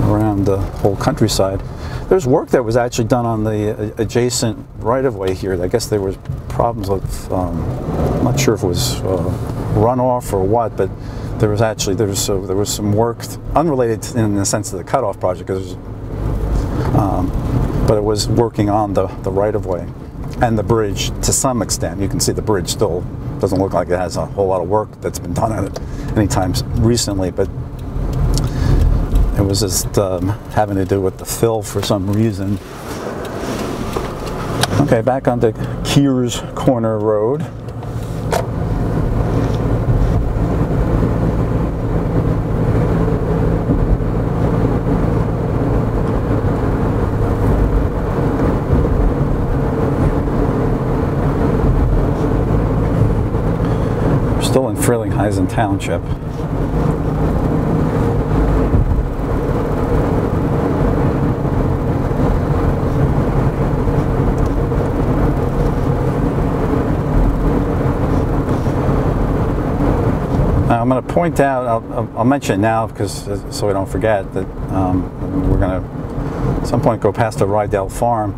around the whole countryside. There's work that was actually done on the adjacent right-of-way here. I guess there was problems with, I'm not sure if it was runoff or what, but there was some work unrelated in the sense of the cutoff project, but it was working on the right-of-way and the bridge to some extent. You can see the bridge still doesn't look like it has a whole lot of work that's been done on it anytime recently, but it was just having to do with the fill for some reason. Okay, back onto Kears Corner Road. We're still in Frelinghuysen Township. I'm going to point out, I'll mention it now because so we don't forget that we're going to at some point go past the Rydell Farm.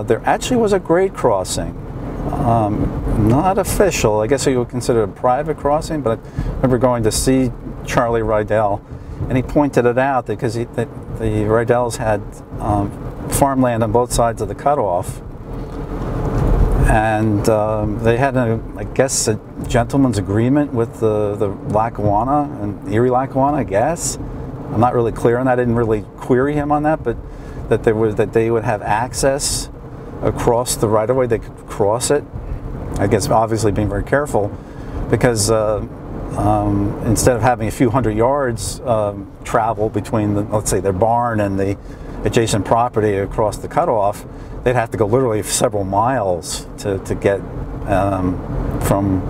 There actually was a grade crossing, not official. I guess you would consider it a private crossing, but I remember going to see Charlie Rydell, and he pointed it out because the Rydells had farmland on both sides of the cutoff. And they had, I guess, a gentleman's agreement with the Lackawanna and Erie Lackawanna, I guess. I'm not really clear on that. I didn't really query him on that, but that they would have access across the right-of-way. They could cross it. I guess obviously being very careful, because instead of having a few hundred yards travel between, let's say, their barn and the adjacent property across the cutoff, they'd have to go literally several miles to get from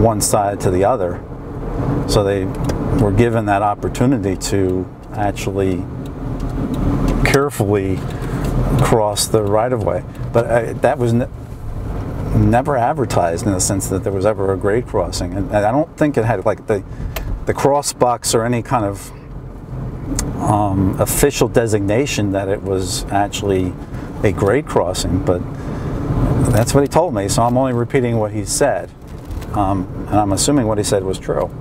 one side to the other. So they were given that opportunity to actually carefully cross the right-of-way. But that was never advertised in the sense that there was ever a grade crossing. And I don't think it had like the cross bucks or any kind of official designation that it was actually a grade crossing, but that's what he told me, so I'm only repeating what he said, and I'm assuming what he said was true.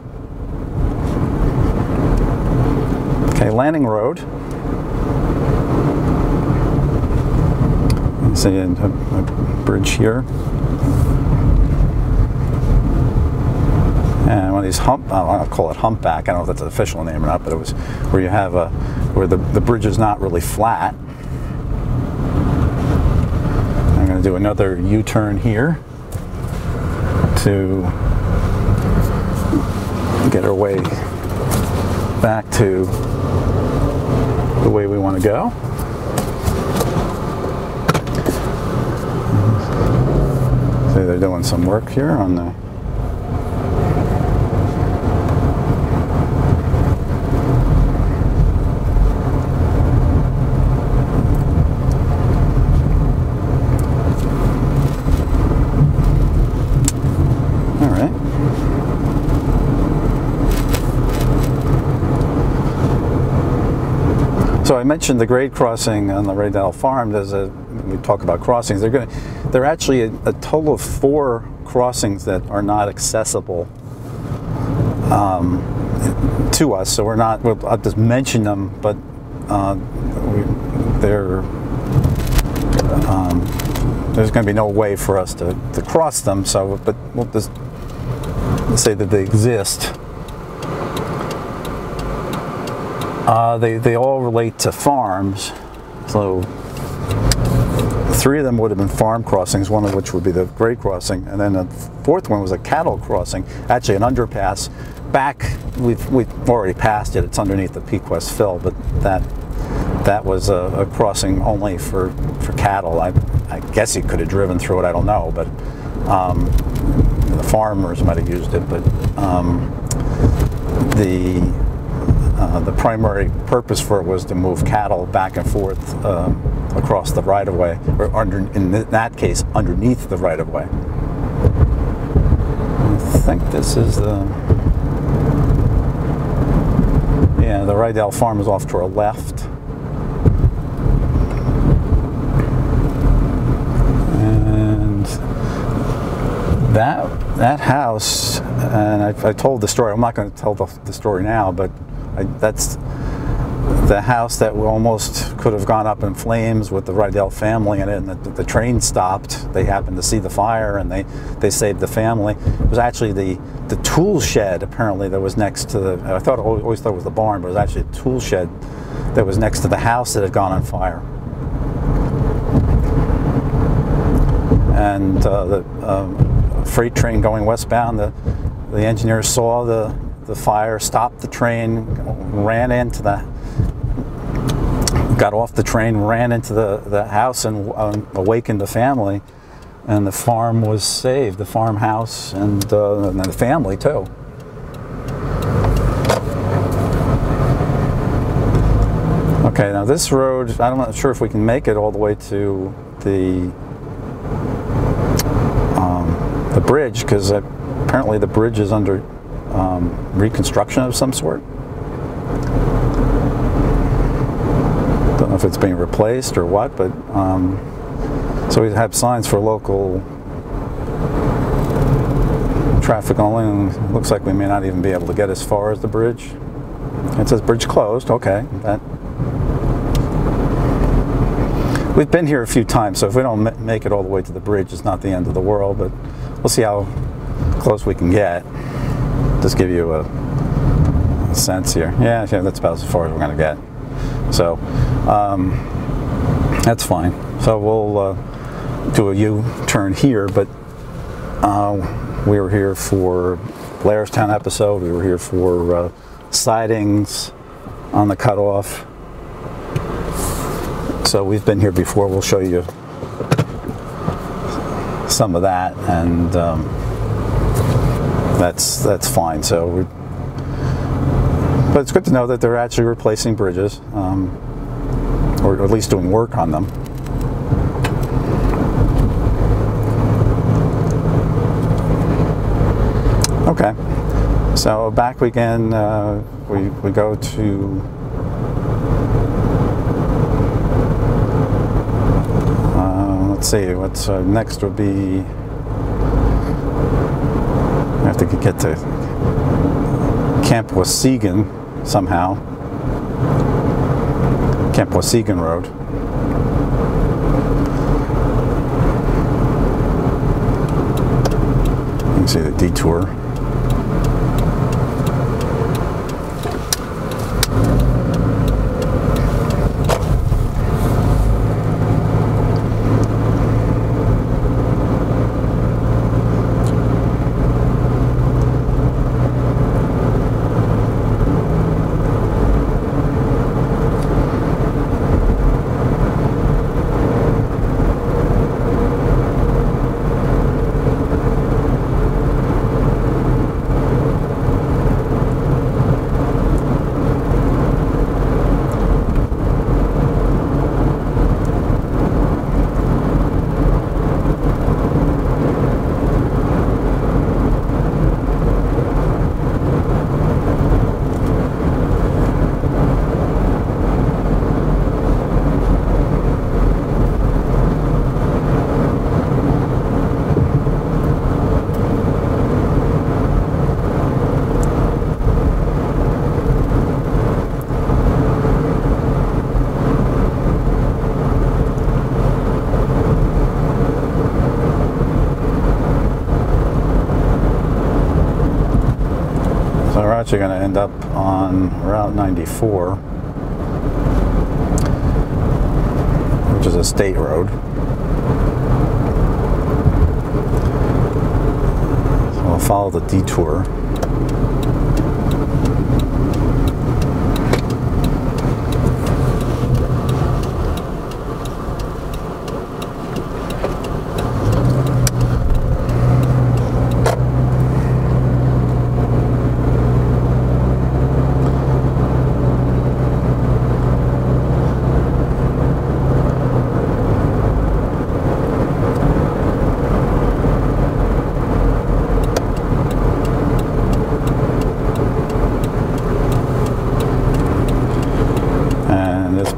Okay, Landing Road. You see a bridge here, and one of these I'll call it humpback. I don't know if that's an official name or not, but it was where you have where the bridge is not really flat. I'm going to do another U-turn here to get our way back to the way we want to go. So they're doing some work here on the So I mentioned the grade crossing on the Rydell Farm. We talk about crossings. They're actually a total of 4 crossings that are not accessible to us. So I'll just mention them, but there's going to be no way for us to cross them. So, but we'll just say that they exist. They all relate to farms, so 3 of them would have been farm crossings, one of which would be the grade crossing, and then the 4th one was a cattle crossing, actually an underpass. We've already passed it, it's underneath the Pequest Fill, but that was a crossing only for cattle. I guess you could have driven through it, I don't know, but the farmers might have used it, but the primary purpose for it was to move cattle back and forth across the right-of-way, or in that case, underneath the right-of-way. I think this is the Rydell Farm is off to our left. And that house, and I told the story, I'm not going to tell the story now, but the house that almost could have gone up in flames with the Rydell family in it, and the train stopped. They happened to see the fire, and they saved the family. It was actually the tool shed, apparently, that was next to the, I always thought it was the barn, but it was actually a tool shed that was next to the house that had gone on fire. And the freight train going westbound, the engineers saw the fire, stopped the train, ran into got off the train, ran into the house, and awakened the family, and the farm was saved, the farmhouse, and the family too. Okay, now this road, I'm not sure if we can make it all the way to the bridge, because apparently the bridge is under reconstruction of some sort. Don't know if it's being replaced or what, but so we have signs for local traffic only, and it looks like we may not even be able to get as far as the bridge. It says bridge closed. Okay, we've been here a few times, so if we don't make it all the way to the bridge, it's not the end of the world, but we'll see how close we can get. Just give you a sense here. Yeah, that's about as far as we're going to get. So that's fine. So we'll do a U-turn here, but we were here for Blairstown episode. We were here for sidings on the Cut-Off. So we've been here before. We'll show you some of that, and that's fine. So, but it's good to know that they're actually replacing bridges, or at least doing work on them. Okay, so back again. We go to. Let's see, what's next would be, I have to get to Kamp somehow. Kamp Road. You can see the detour. Actually going to end up on Route 94, which is a state road. So we'll follow the detour.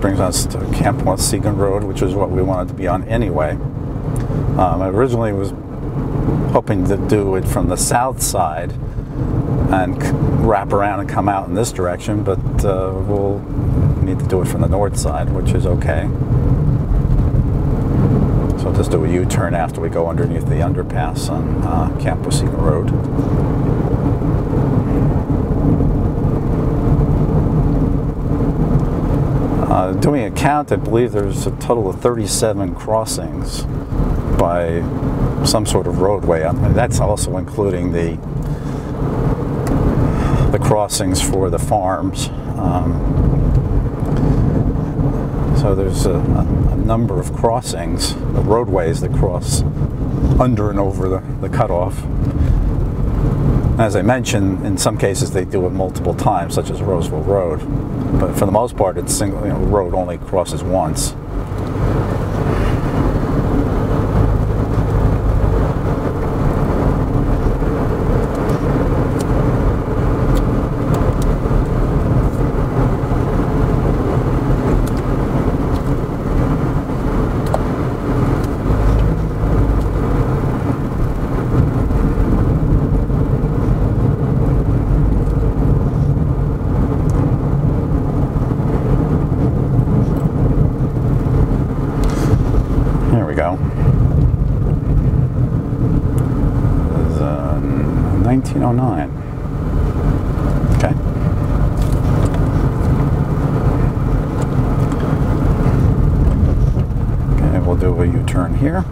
Brings us to Kamp Road, which is what we wanted to be on anyway. I originally was hoping to do it from the south side and wrap around and come out in this direction, but we'll need to do it from the north side, which is okay. So I'll just do a U-turn after we go underneath the underpass on Kamp Road. Doing a count, I believe there's a total of 37 crossings by some sort of roadway. I mean, that's also including the crossings for the farms. So there's a number of crossings, the roadways that cross under and over the cutoff. As I mentioned, in some cases they do it multiple times, such as Roseville Road. But for the most part, it's single. The road only crosses once. There we go. This is 1909. Okay. Okay, we'll do a U-turn here.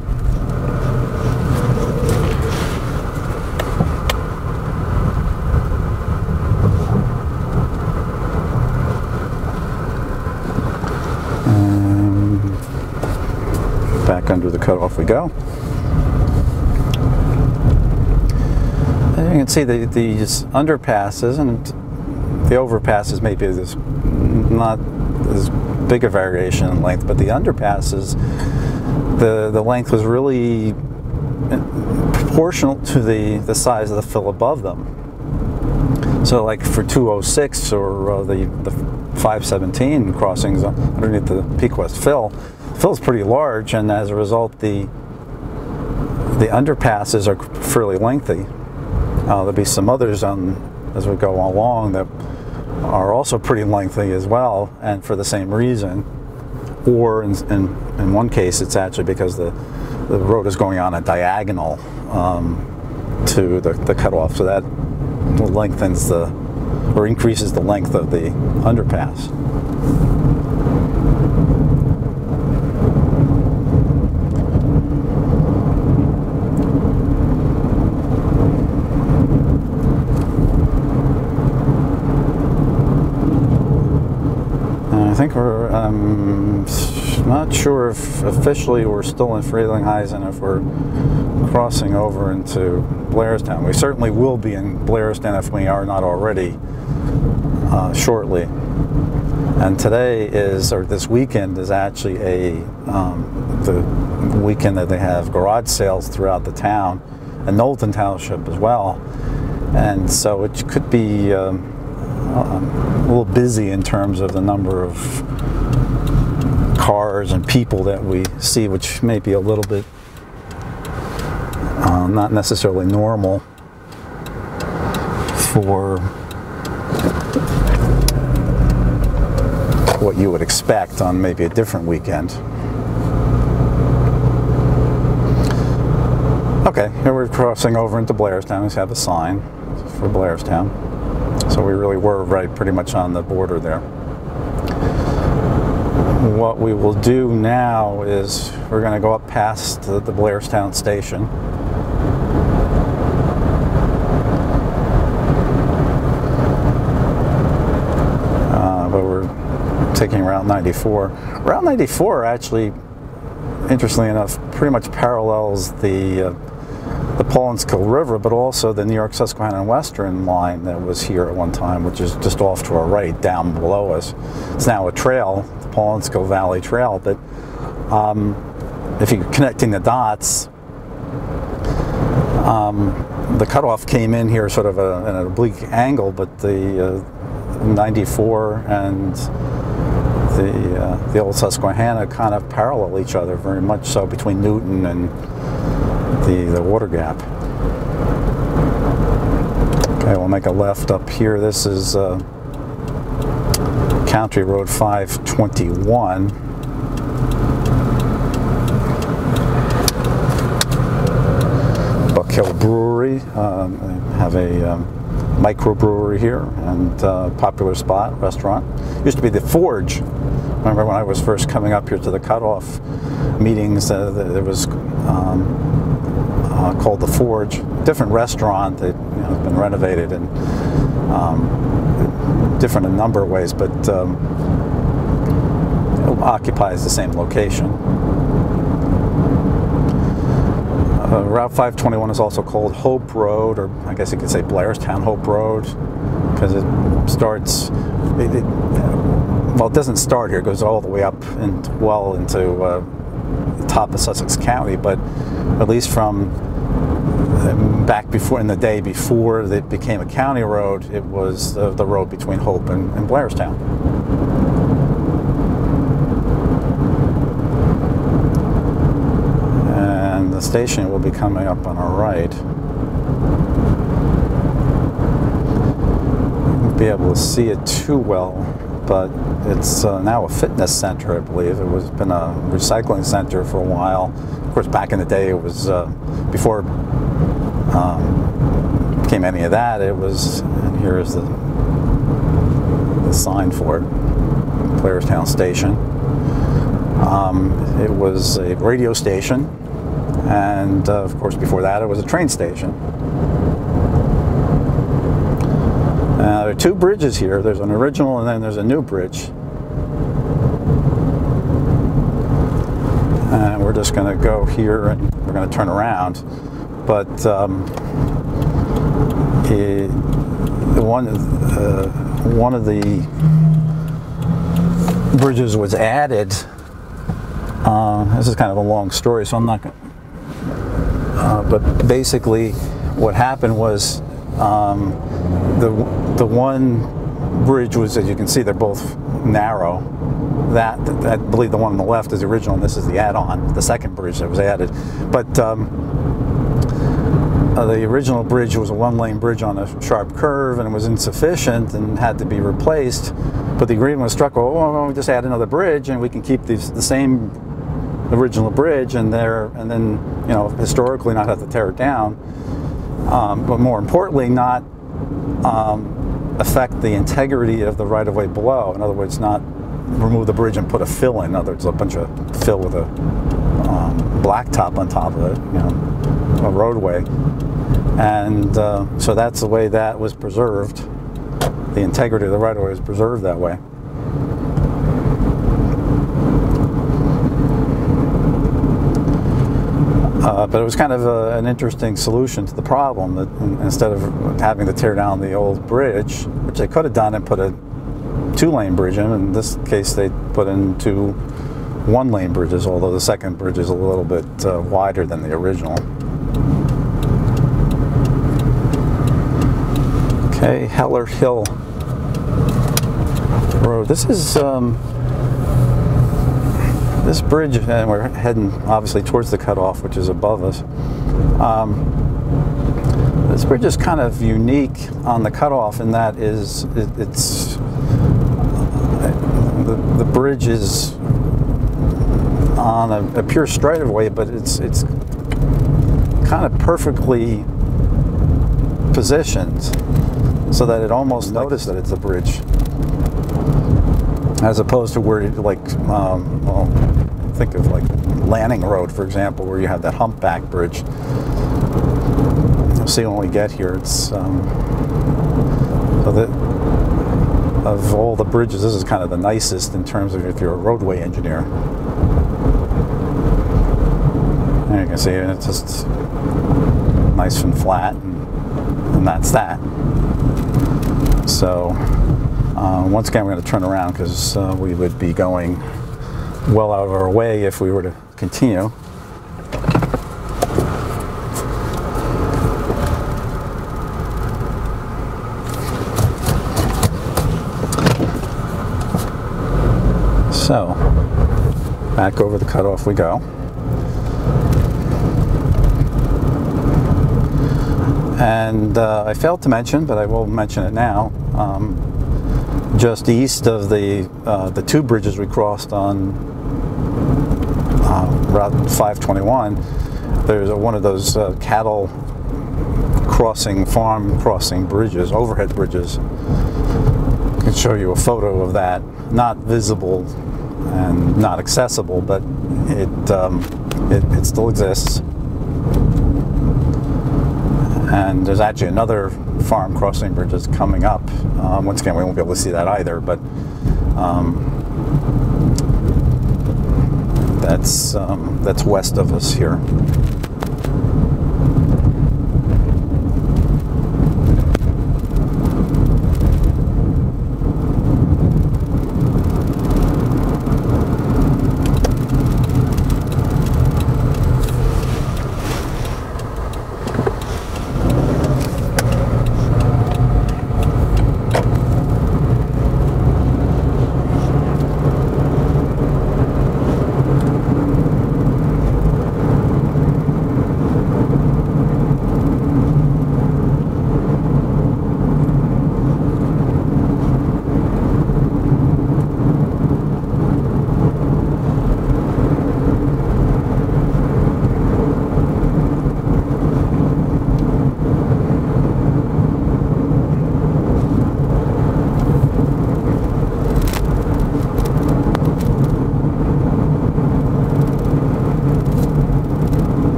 Back under the cutoff we go. As you can see, these underpasses and the overpasses maybe there's not as big a variation in length, but the underpasses, the length was really proportional to the size of the fill above them. So like for 206 or the 517 crossings underneath the Peak West fill, fill's pretty large, and as a result the underpasses are fairly lengthy. There'll be some others as we go along that are also pretty lengthy as well, and for the same reason. Or in one case it's actually because the road is going on a diagonal to the cutoff, so that lengthens or increases the length of the underpass. I think we're not sure if officially we're still in Frelinghuysen, if we're crossing over into Blairstown. We certainly will be in Blairstown if we are not already shortly. And today this weekend is actually the weekend that they have garage sales throughout the town, and Knowlton Township as well. And so it could be a little busy in terms of the number of cars and people that we see, which may be a little bit not necessarily normal for what you would expect on maybe a different weekend. Okay, here we're crossing over into Blairstown. We have a sign for Blairstown. So we really were pretty much on the border there. What we will do now is we're going to go up past the Blairstown station. But we're taking Route 94. Route 94 actually, interestingly enough, pretty much parallels the Paulins Kill River, but also the New York Susquehanna and Western line that was here at one time, which is just off to our right, down below us. It's now a trail, the Paulins Kill Valley Trail, but if you're connecting the dots, the cutoff came in here sort of at an oblique angle, but the 94 and the old Susquehanna kind of parallel each other very much so, between Newton and the Water Gap. Okay, we'll make a left up here. This is Kamp County Road 521. Buck Hill Brewery. They have a microbrewery here, and popular spot, restaurant. Used to be the Forge. Remember when I was first coming up here to the Cut-Off meetings, there was called the Forge. Different restaurant that has been renovated and different in a number of ways, but it occupies the same location. Route 521 is also called Hope Road, or I guess you could say Blairstown Hope Road, because it starts, well, it doesn't start here, it goes all the way up and well into the top of Sussex County, but at least from back before, in the day before it became a county road, it was the road between Hope and Blairstown. And the station will be coming up on our right. You won't be able to see it too well, but it's now a fitness center, I believe. It was been a recycling center for a while. Of course, back in the day, it was before became any of that. It was, and here is the sign for it, Blairstown Station. It was a radio station, and of course, before that, it was a train station. There are two bridges here. There's an original, and then there's a new bridge. And we're just going to go here, and we're going to turn around. But one of the bridges was added. This is kind of a long story, so I'm not going to. But basically, what happened was the one bridge was, as you can see, they're both narrow. I believe the one on the left is the original, and this is the add-on, the second bridge that was added. But the original bridge was a one-lane bridge on a sharp curve, and it was insufficient and had to be replaced. But the agreement was struck, well, we just add another bridge, and we can keep the same original bridge, and then historically not have to tear it down. But more importantly, not affect the integrity of the right-of-way below. In other words, not remove the bridge and put a fill in. In other words, a bunch of fill with a blacktop on top of it, a roadway. And so that's the way that was preserved. The integrity of the right-of-way was preserved that way. But it was kind of an interesting solution to the problem, that instead of having to tear down the old bridge, which they could have done and put a two-lane bridge in this case they put in two one-lane bridges, although the second bridge is a little bit wider than the original. Okay, Heller Hill Road. This is this bridge, and we're heading obviously towards the Cut-Off, which is above us. This bridge is kind of unique on the Cut-Off in that the bridge is on a pure straight of way, but it's kind of perfectly positioned so that it almost notices that it's a bridge, as opposed to where well, think of like Lanning Road, for example, where you have that humpback bridge. You'll see when we get here. It's so that of all the bridges, this is kind of the nicest in terms of if you're a roadway engineer. And you can see it's just nice and flat, and that's that. So once again, we're going to turn around because we would be going well out of our way if we were to continue. So, back over the Cut-Off we go. And I failed to mention, but I will mention it now, just east of the two bridges we crossed on Route 521, there's one of those cattle farm crossing bridges, overhead bridges. I can show you a photo of that. Not visible and not accessible, but it still exists. And there's actually another farm crossing bridge that's coming up. Once again, we won't be able to see that either, but that's west of us here.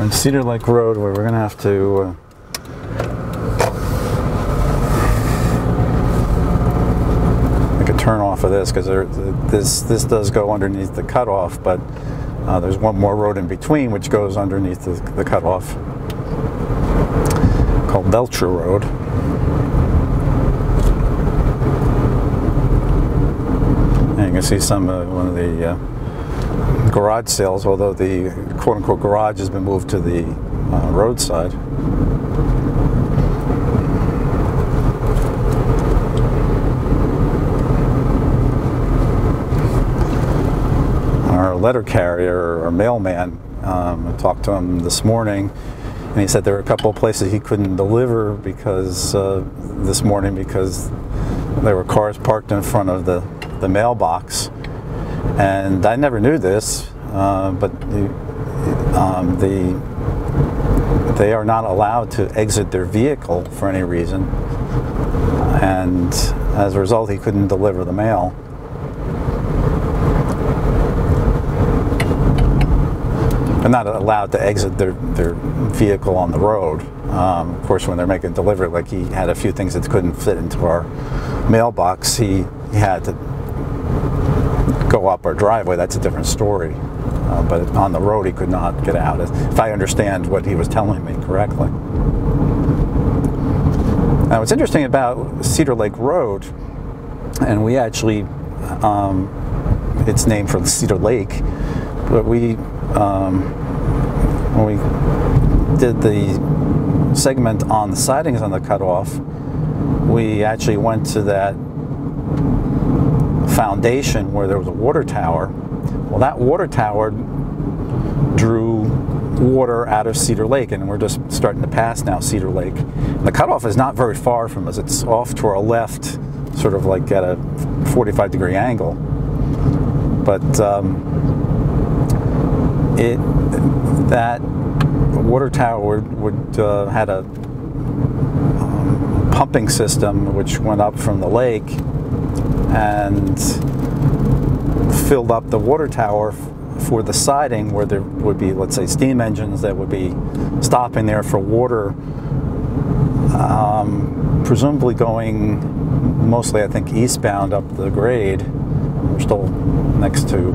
Cedar Lake Road, where we're going to have to make a turn off of this, because this does go underneath the cutoff, but there's one more road in between which goes underneath the cutoff, called Belcher Road. And you can see one of the garage sales, although the quote-unquote garage has been moved to the roadside. Our letter carrier, or mailman, I talked to him this morning, and he said there were a couple of places he couldn't deliver because this morning, because there were cars parked in front of the mailbox. And I never knew this, but they are not allowed to exit their vehicle for any reason, and as a result, he couldn't deliver the mail. They're not allowed to exit their vehicle on the road. Of course, when they're making delivery, like he had a few things that couldn't fit into our mailbox, he had to go up our driveway. That's a different story. But on the road, he could not get out, if I understand what he was telling me correctly. Now, what's interesting about Cedar Lake Road, and we actually, it's named for Cedar Lake, but when we did the segment on the sidings on the cutoff, we actually went to that foundation where there was a water tower. Well, that water tower drew water out of Cedar Lake, and we're just starting to pass now Cedar Lake. The cutoff is not very far from us. It's off to our left, sort of like at a 45-degree angle. But that water tower had a pumping system which went up from the lake and filled up the water tower for the siding, where there would be, let's say, steam engines that would be stopping there for water, presumably going mostly, I think, eastbound up the grade. We're still next to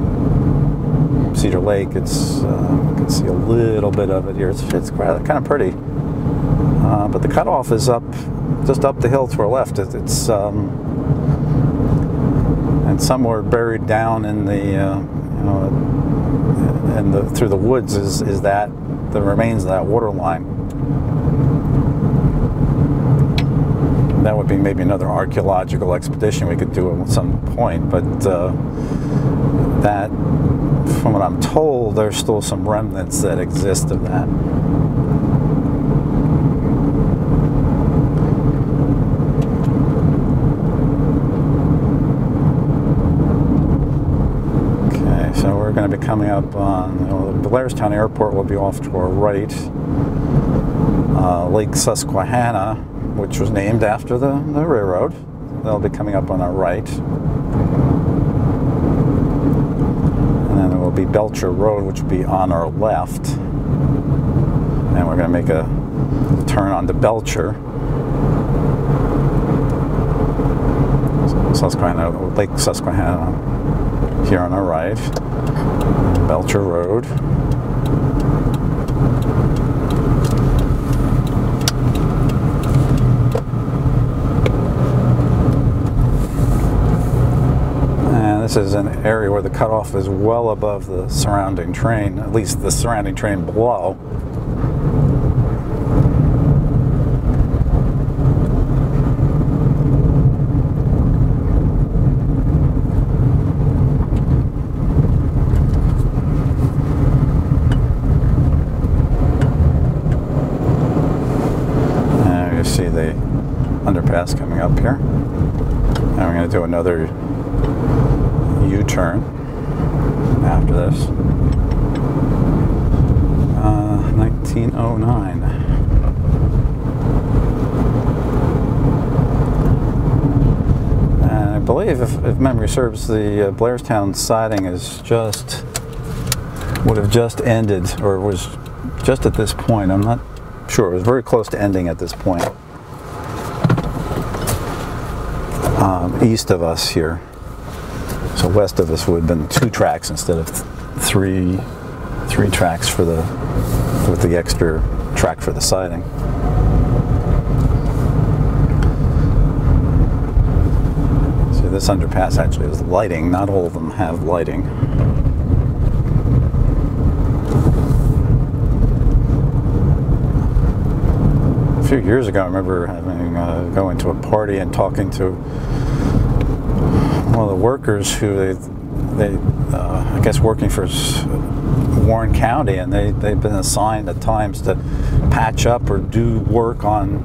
Cedar Lake. You can see a little bit of it here. It's kind of pretty. But the cutoff is just up the hill to our left. It's and somewhere buried down in through the woods is that the remains of that water line. that would be maybe another archaeological expedition we could do at some point, but that, from what I'm told, there's still some remnants that exist of that. Okay, so we're going to be coming up on, the Blairstown Airport will be off to our right. Lake Susquehanna, which was named after the railroad, they'll be coming up on our right. And then there will be Belcher Road, which will be on our left. And we're going to make a turn onto Belcher. Lake Susquehanna here on our right. Belcher Road. This is an area where the cutoff is well above the surrounding train, at least the surrounding train below. And you see the underpass coming up here. And we're going to do another U-turn after this. 1909. And I believe, if memory serves, the Blairstown siding would have just ended, or was just at this point. I'm not sure. It was very close to ending at this point. East of us here. So west of us would have been 2 tracks instead of three tracks with the extra track for the siding. So this underpass actually has lighting. Not all of them have lighting. A few years ago, I remember going to a party and talking to one of the workers who I guess working for Warren County, and they've been assigned at times to patch up or do work on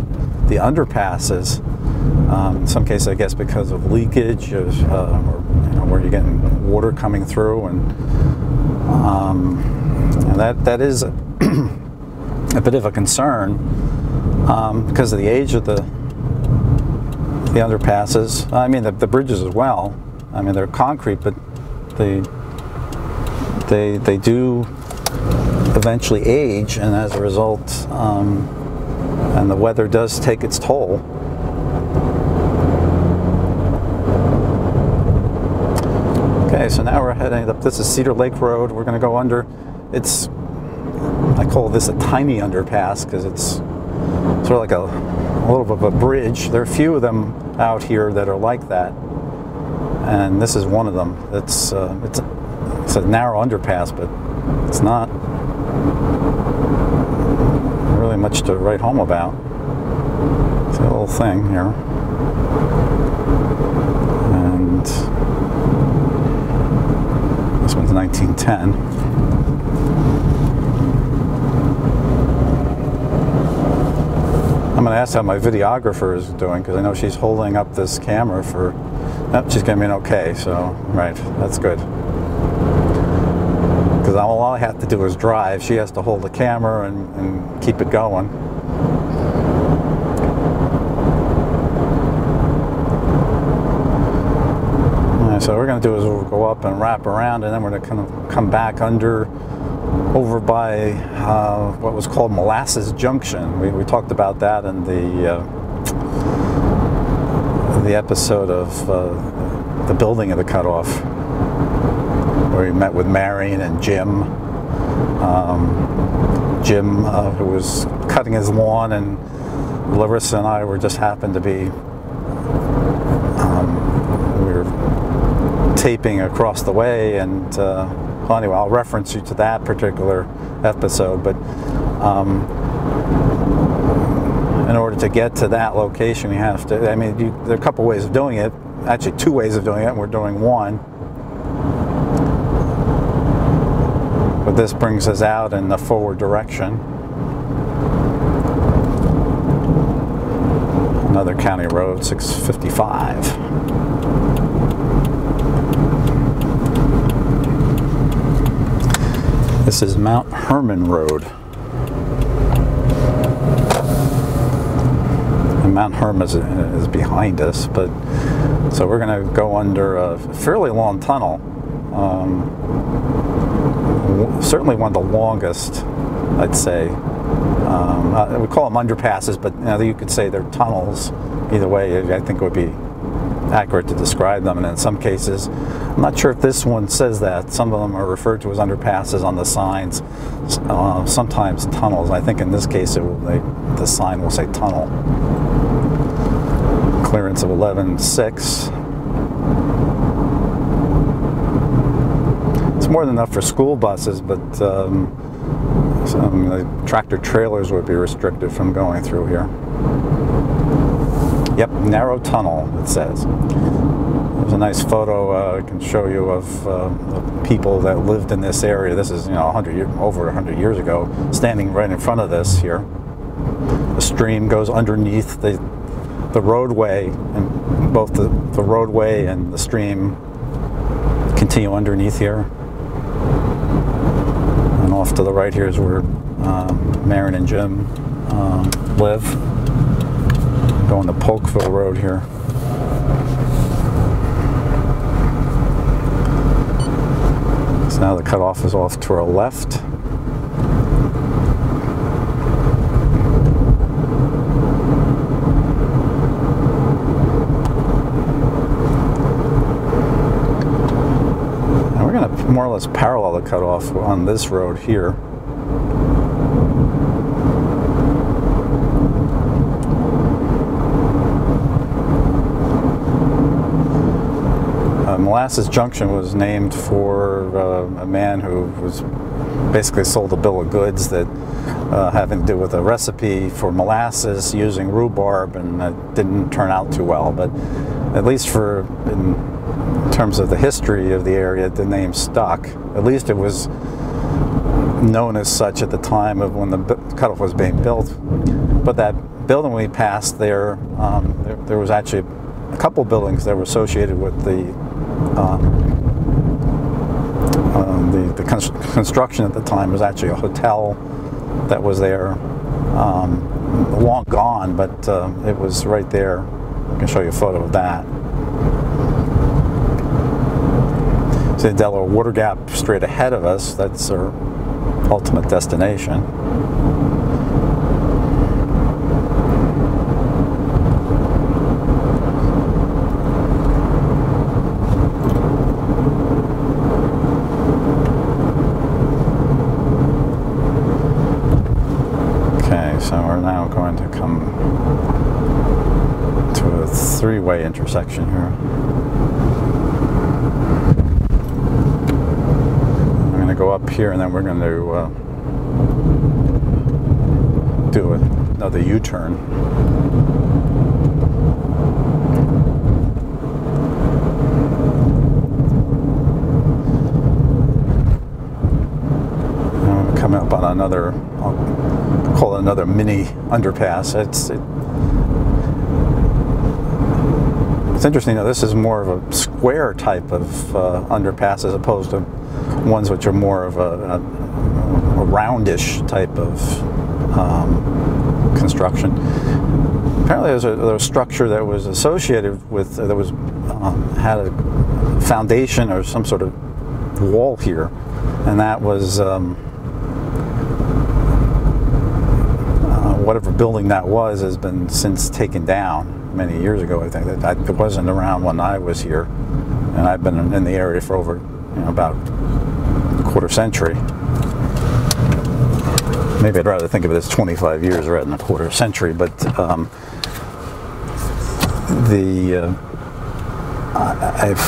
the underpasses. In some cases, I guess because of leakage, or where you're getting water coming through, and that is a bit of a concern because of the age of the underpasses. I mean the bridges as well. I mean they're concrete, but they do eventually age, and as a result, and the weather does take its toll. Okay, so now we're heading up. This is Cedar Lake Road. We're going to go under. I call this a tiny underpass because it's sort of like a little bit of a bridge. There are a few of them out here that are like that, and this is one of them. It's a narrow underpass, but it's not really much to write home about. It's a little thing here, and this one's 1910. I'm going to ask how my videographer is doing, because I know she's holding up this camera for... Oh, she's giving me an okay, so, right, that's good. Because all I have to do is drive. She has to hold the camera and keep it going. Right, so what we're going to do is we'll go up and wrap around, and then we're going to kind of come back over by what was called Molasses Junction. We talked about that in the episode of the building of the cutoff, where we met with Marion and Jim. Jim, who was cutting his lawn, and Larissa and I happened to be we were taping across the way, and well, anyway, I'll reference you to that particular episode, but in order to get to that location, you have to, I mean, there are a couple ways of doing it. Actually, two ways of doing it, and we're doing one. But this brings us out in the forward direction. Another county road, 655. This is Mount Hermon Road. And Mount Hermon is behind us, but so we're going to go under a fairly long tunnel. Certainly one of the longest, I'd say. We call them underpasses, but you could say they're tunnels. Either way, I think it would be accurate to describe them. And in some cases, I'm not sure if this one says that. Some of them are referred to as underpasses on the signs. Sometimes tunnels. I think in this case, the sign will say tunnel. Clearance of 11.6. It's more than enough for school buses, but some the tractor trailers would be restricted from going through here. Yep, narrow tunnel, it says. There's a nice photo I can show you of the people that lived in this area. This is, over 100 years ago, standing right in front of this here. The stream goes underneath the roadway, and both the roadway and the stream continue underneath here. And off to the right here is where Maren and Jim live. Going to Polkville Road here. So now the cutoff is off to our left. And we're going to more or less parallel the cutoff on this road here. Molasses Junction was named for a man who was basically sold a bill of goods that having to do with a recipe for molasses using rhubarb, and it didn't turn out too well. But at least in terms of the history of the area, the name stuck. At least it was known as such at the time of when the cutoff was being built. But that building we passed there, there was actually a couple buildings that were associated with the construction at the time. Was actually a hotel that was there, long gone, but it was right there. I can show you a photo of that. See the Delaware Water Gap straight ahead of us. That's our ultimate destination. So we're now going to come to a three-way intersection here. I'm going to go up here, and then we're going to do another U-turn. Coming up on another, I'll call it another mini underpass. It's interesting. This is more of a square type of underpass as opposed to ones which are more of a roundish type of construction. Apparently, there was a structure that was associated with had a foundation or some sort of wall here, and that was. Whatever building that was has been since taken down many years ago. I think it wasn't around when I was here, and I've been in the area for over about a quarter century. Maybe I'd rather think of it as 25 years rather than a quarter century. But I've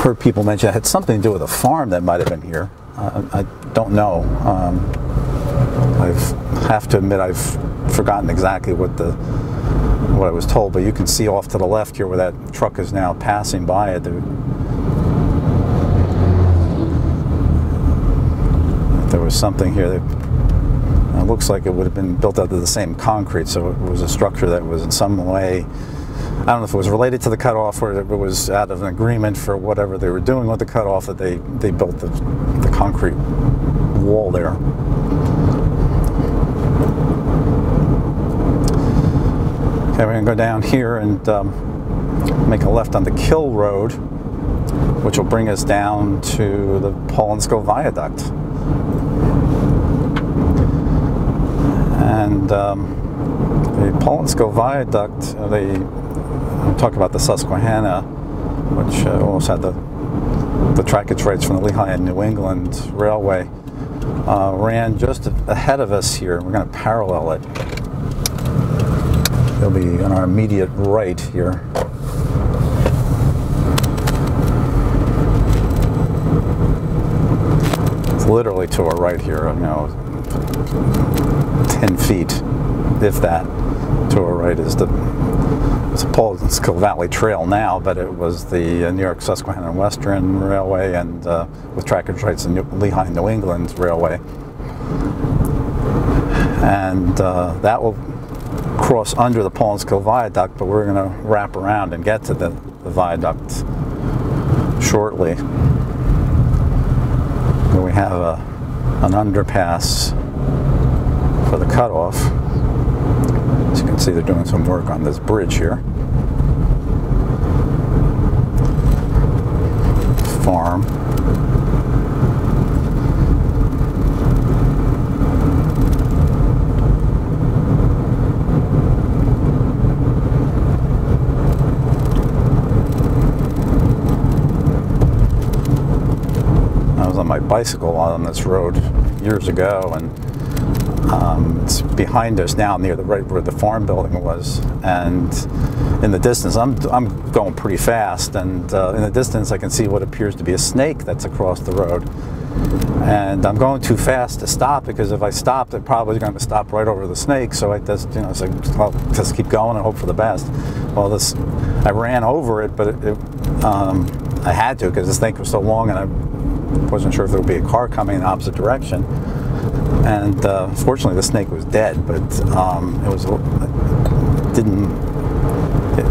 heard people mention it had something to do with a farm that might have been here. I don't know. I have to admit I've forgotten exactly what I was told, but you can see off to the left here where that truck is now passing by it. There was something here that it looks like it would have been built out of the same concrete, so it was a structure that was in some way, I don't know if it was related to the cutoff or if it was out of an agreement for whatever they were doing with the cutoff, that they built the concrete wall there. Okay, we're going to go down here and make a left on the Kill Road, which will bring us down to the Paulins Kill Viaduct. And the Paulins Kill Viaduct, they talk about the Susquehanna, which also had the trackage rates from the Lehigh and New England Railway, ran just ahead of us here. We're going to parallel it. They'll be on our immediate right here. It's literally to our right here, 10 feet, if that. To our right is the Paulins Kill Valley Trail now, but it was the New York Susquehanna and Western Railway, and with trackage rates in Lehigh and New England Railway. And that will cross under the Paulins Kill Viaduct, but we're going to wrap around and get to the viaduct shortly. Here we have an underpass for the cutoff. As you can see, they're doing some work on this bridge here. Farm. I was on my bicycle on this road years ago, and it's behind us now, near the right where the farm building was, and in the distance, I'm going pretty fast, and in the distance I can see what appears to be a snake that's across the road, and I'm going too fast to stop, because if I stopped, I'm probably going to stop right over the snake. So I just, so I'll just keep going and hope for the best. Well, I ran over it, but I had to, because the snake was so long, and I wasn't sure if there would be a car coming in the opposite direction. And fortunately, the snake was dead, but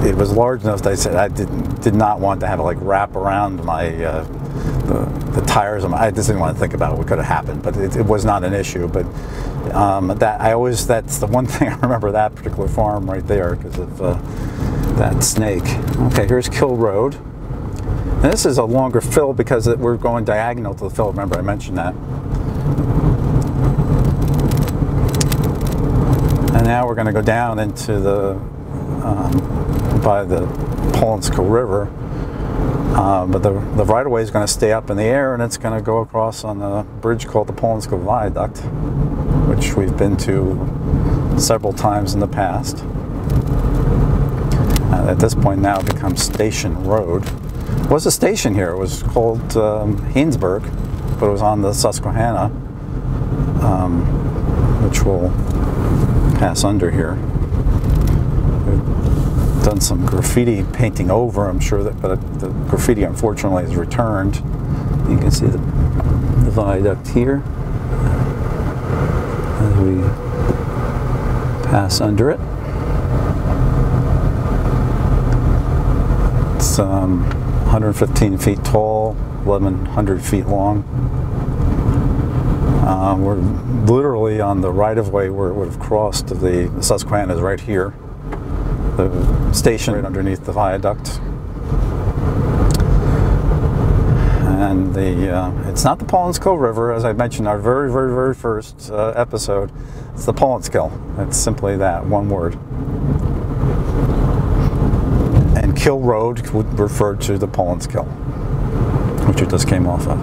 it was large enough that I said I did not want to have it like wrap around my the tires. I just didn't want to think about what could have happened, but it was not an issue. But that's the one thing I remember, that particular farm right there, because of that snake. Okay, here's Kill Road. And this is a longer fill because we're going diagonal to the fill. Remember, I mentioned that. And now we're going to go down into by the Paulins Kill River, but the right-of-way is going to stay up in the air, and it's going to go across on a bridge called the Paulins Kill Viaduct, which we've been to several times in the past. At this point now it becomes Station Road. It was a station here. It was called Haynesburg, but it was on the Susquehanna, which will pass under here. We've done some graffiti painting over, I'm sure, but the graffiti unfortunately is returned. You can see the viaduct here as we pass under it. It's 115 feet tall, 1,100 feet long. We're literally on the right-of-way where it would have crossed. The Susquehanna is right here. The station right underneath the viaduct. And it's not the Paulins Kill River, as I mentioned in our very, very, very first episode. It's the Paulins Kill. It's simply that, one word. And Kill Road would refer to the Paulins Kill, which it just came off of.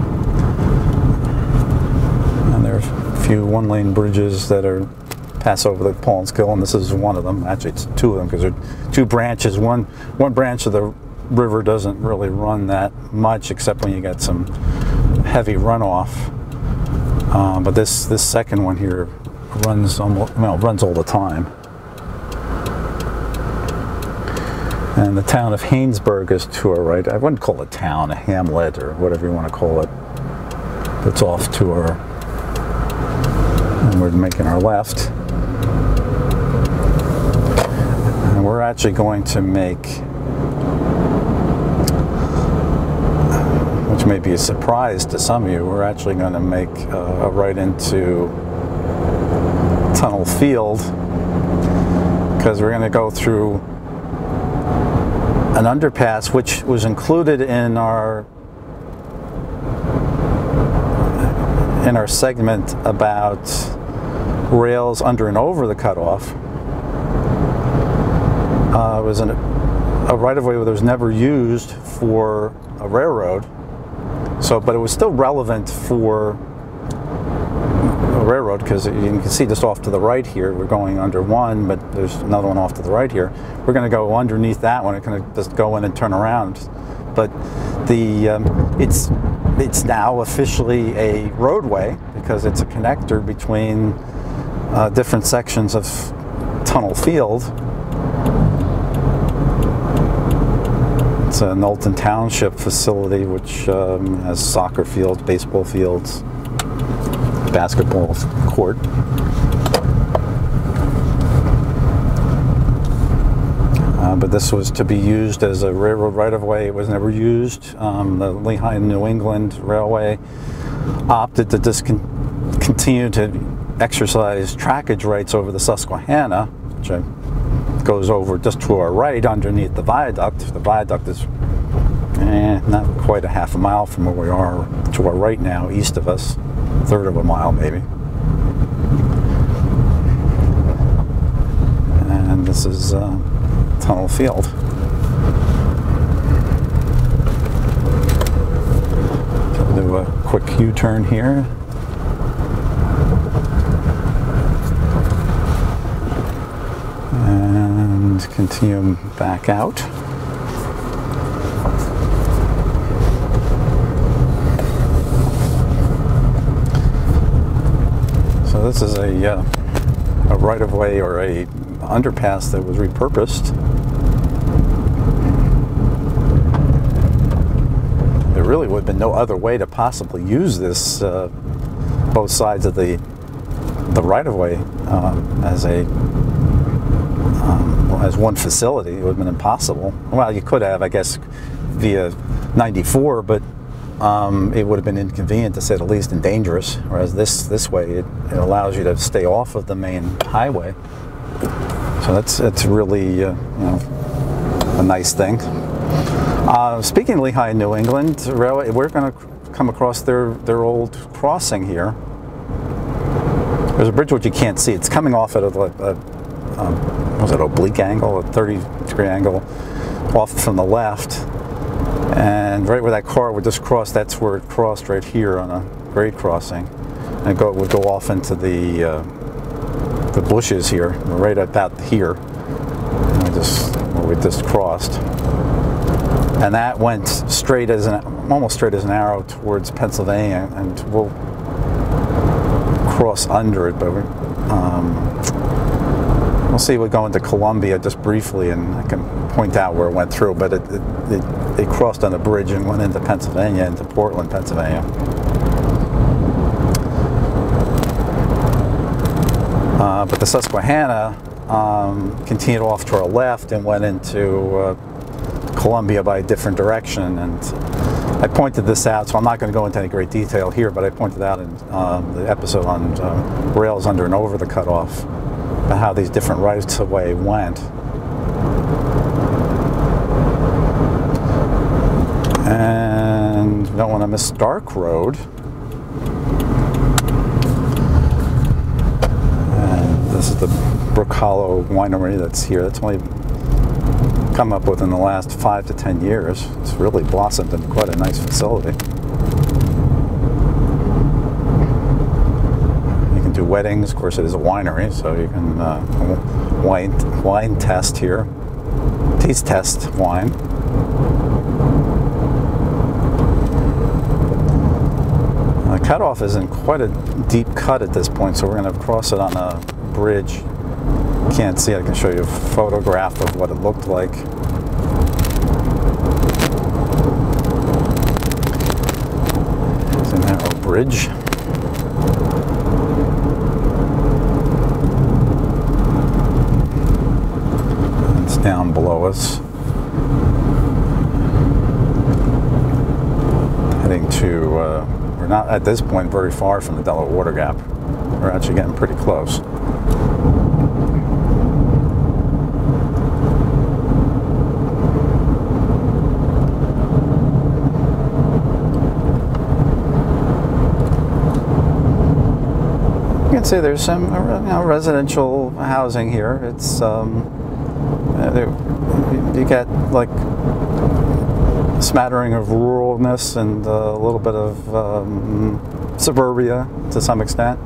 And there's a few one-lane bridges that pass over the Paulins Kill, and this is one of them. Actually, it's two of them, because there are two branches. One branch of the river doesn't really run that much, except when you get some heavy runoff. But this second one here runs almost, well, runs all the time. And the town of Haynesburg is to our right. I wouldn't call it a town, a hamlet, or whatever you want to call it. It's off to our, and we're making our left. And we're actually going to make, which may be a surprise to some of you, we're actually going to make a right into Tunnel Field, because we're going to go through an underpass which was included in our segment about rails under and over the cutoff. It was a right-of-way that was never used for a railroad, but it was still relevant for a railroad, because you can see just off to the right here, we're going under one, but there's another one off to the right here. We're going to go underneath that one. It's going to just go in and turn around. But it's now officially a roadway, because it's a connector between different sections of Tunnel Field. It's a Knowlton Township facility which has soccer fields, baseball fields, basketball court. But this was to be used as a railroad right-of-way. It was never used. The Lehigh New England Railway opted to continue to exercise trackage rights over the Susquehanna, which goes over just to our right underneath the viaduct. The viaduct is not quite a half a mile from where we are to our right now, east of us, a third of a mile maybe. And this is Tunnel Field. So we'll do a quick U-turn here. And continue back out. So this is a right-of-way, or a underpass that was repurposed. There really would have been no other way to possibly use this, both sides of the right-of-way as one facility. It would have been impossible. Well, you could have, I guess, via 94, but it would have been inconvenient, to say the least, and dangerous. Whereas this way, it allows you to stay off of the main highway. So that's really a nice thing. Speaking of Lehigh New England Railway, we're going to come across their old crossing here. There's a bridge which you can't see. It's coming off at a was it oblique angle, a 30-degree angle, off from the left. And right where that car would just cross, that's where it crossed right here on a grade crossing. And it would go off into the bushes here, right about here, where we just crossed. And that went straight as almost straight as an arrow towards Pennsylvania, and we'll cross under it, but we'll see. We'll go into Columbia just briefly, and I can point out where it went through, but it crossed on a bridge and went into Pennsylvania, into Portland, Pennsylvania. But the Susquehanna continued off to our left and went into Columbia by a different direction. And I pointed this out, so I'm not going to go into any great detail here, but I pointed out in the episode on rails under and over the cutoff about how these different rights of way went. And we don't want to miss Stark Road. And this is the Brook Hollow Winery that's here. That's only come up within the last 5 to 10 years. It's really blossomed into quite a nice facility. You can do weddings. Of course, it is a winery, so you can wine test here. Taste test wine. cutoff is in quite a deep cut at this point, so we're going to cross it on a bridge. Can't see, I can show you a photograph of what it looked like. It's a narrow bridge. It's down below us. Heading to, we're not at this point very far from the Delaware Water Gap. We're actually getting pretty close. You can see there's some residential housing here. It's you get like a smattering of ruralness and a little bit of suburbia to some extent.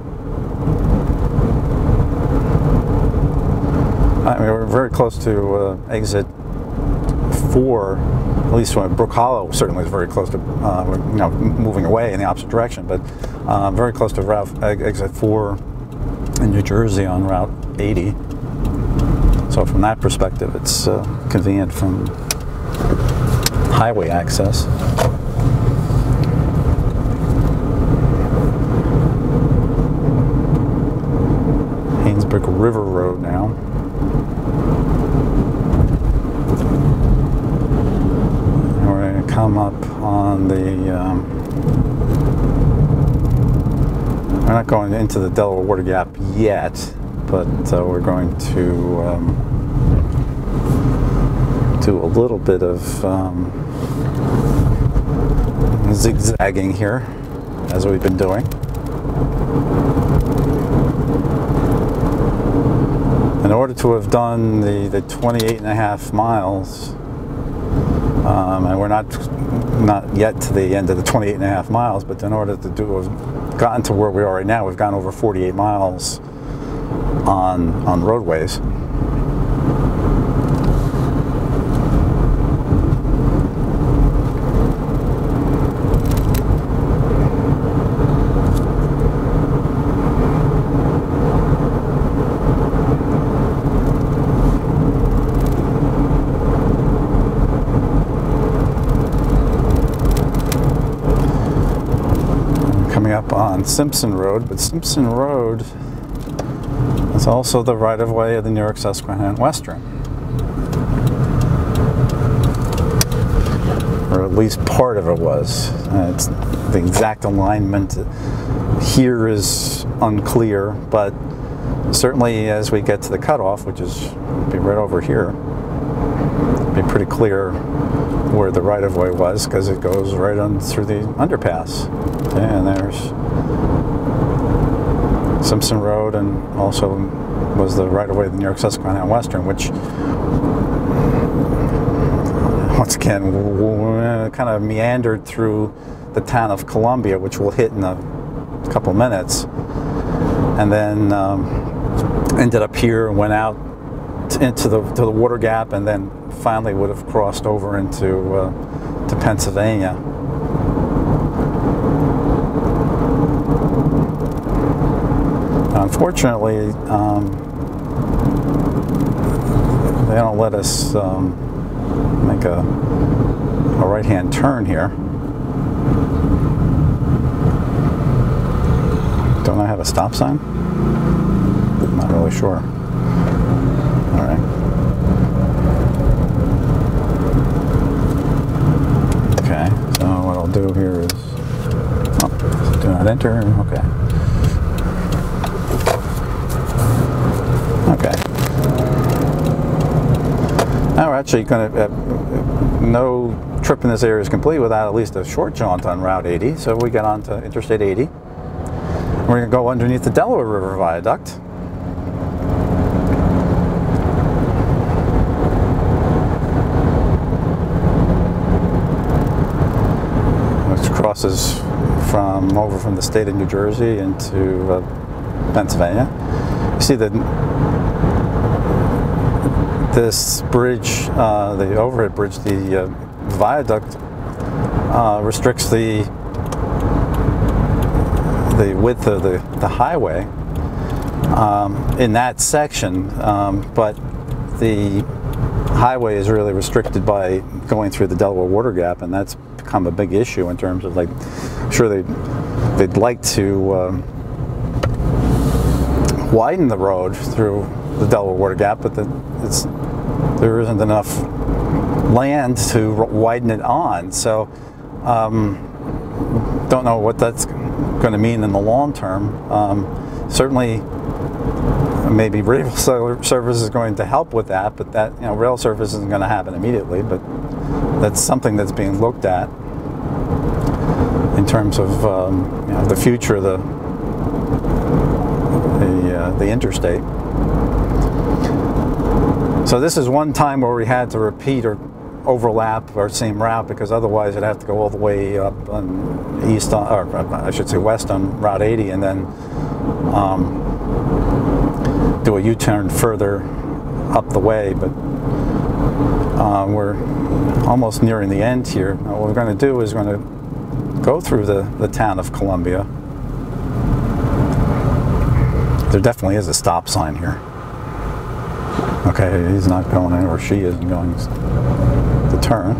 I mean, we're very close to exit 4, at least when Brook Hollow certainly is very close to, moving away in the opposite direction, but very close to exit 4 in New Jersey on Route 80. So from that perspective, it's convenient from highway access. Haynesburg River Road now. And we're going to come up on the, we're not going into the Delaware Water Gap yet, but we're going to do a little bit of zigzagging here, as we've been doing. In order to have done the 28.5 miles, and we're not yet to the end of the 28.5 miles, but in order to have gotten to where we are right now, we've gone over 48 miles on roadways. Up on Simpson Road, but Simpson Road is also the right-of-way of the New York Susquehanna Western, or at least part of it was. It's the exact alignment here is unclear, but certainly as we get to the cutoff, which is be right over here, it'll be pretty clear where the right-of-way was, because it goes right on through the underpass. Okay, and there's Simpson Road, and also was the right-of-way of the New York Susquehanna Western, which once again kind of meandered through the town of Columbia, which we'll hit in a couple minutes, and then ended up here and went out into the Water Gap, and then finally would have crossed over into to Pennsylvania. Unfortunately, they don't let us make a right-hand turn here. Don't I have a stop sign? I'm not really sure. All right. Okay, so what I'll do here is, do not enter, okay. Okay. Now we're actually going to, no trip in this area is complete without at least a short jaunt on Route 80, so we get on to Interstate 80. We're going to go underneath the Delaware River Viaduct. Which crosses over from the state of New Jersey into Pennsylvania. You see that this bridge, the overhead bridge, the viaduct restricts the the width of the highway in that section, but the highway is really restricted by going through the Delaware Water Gap, and that's become a big issue in terms of, like, I'm sure they'd like to widen the road through the Delaware Water Gap, but there isn't enough land to widen it on. So don't know what that's going to mean in the long term. Certainly, maybe rail service is going to help with that, but that, you know, rail service isn't going to happen immediately. But that's something that's being looked at in terms of you know, the future of the interstate. So this is one time where we had to repeat or overlap our same route, because otherwise it'd have to go all the way up on east on, or I should say west on Route 80, and then do a U-turn further up the way. But we're almost nearing the end here. Now what we're going to do is we're going to go through the town of Columbia. There definitely is a stop sign here. Okay, he's not going in, or she isn't going to turn.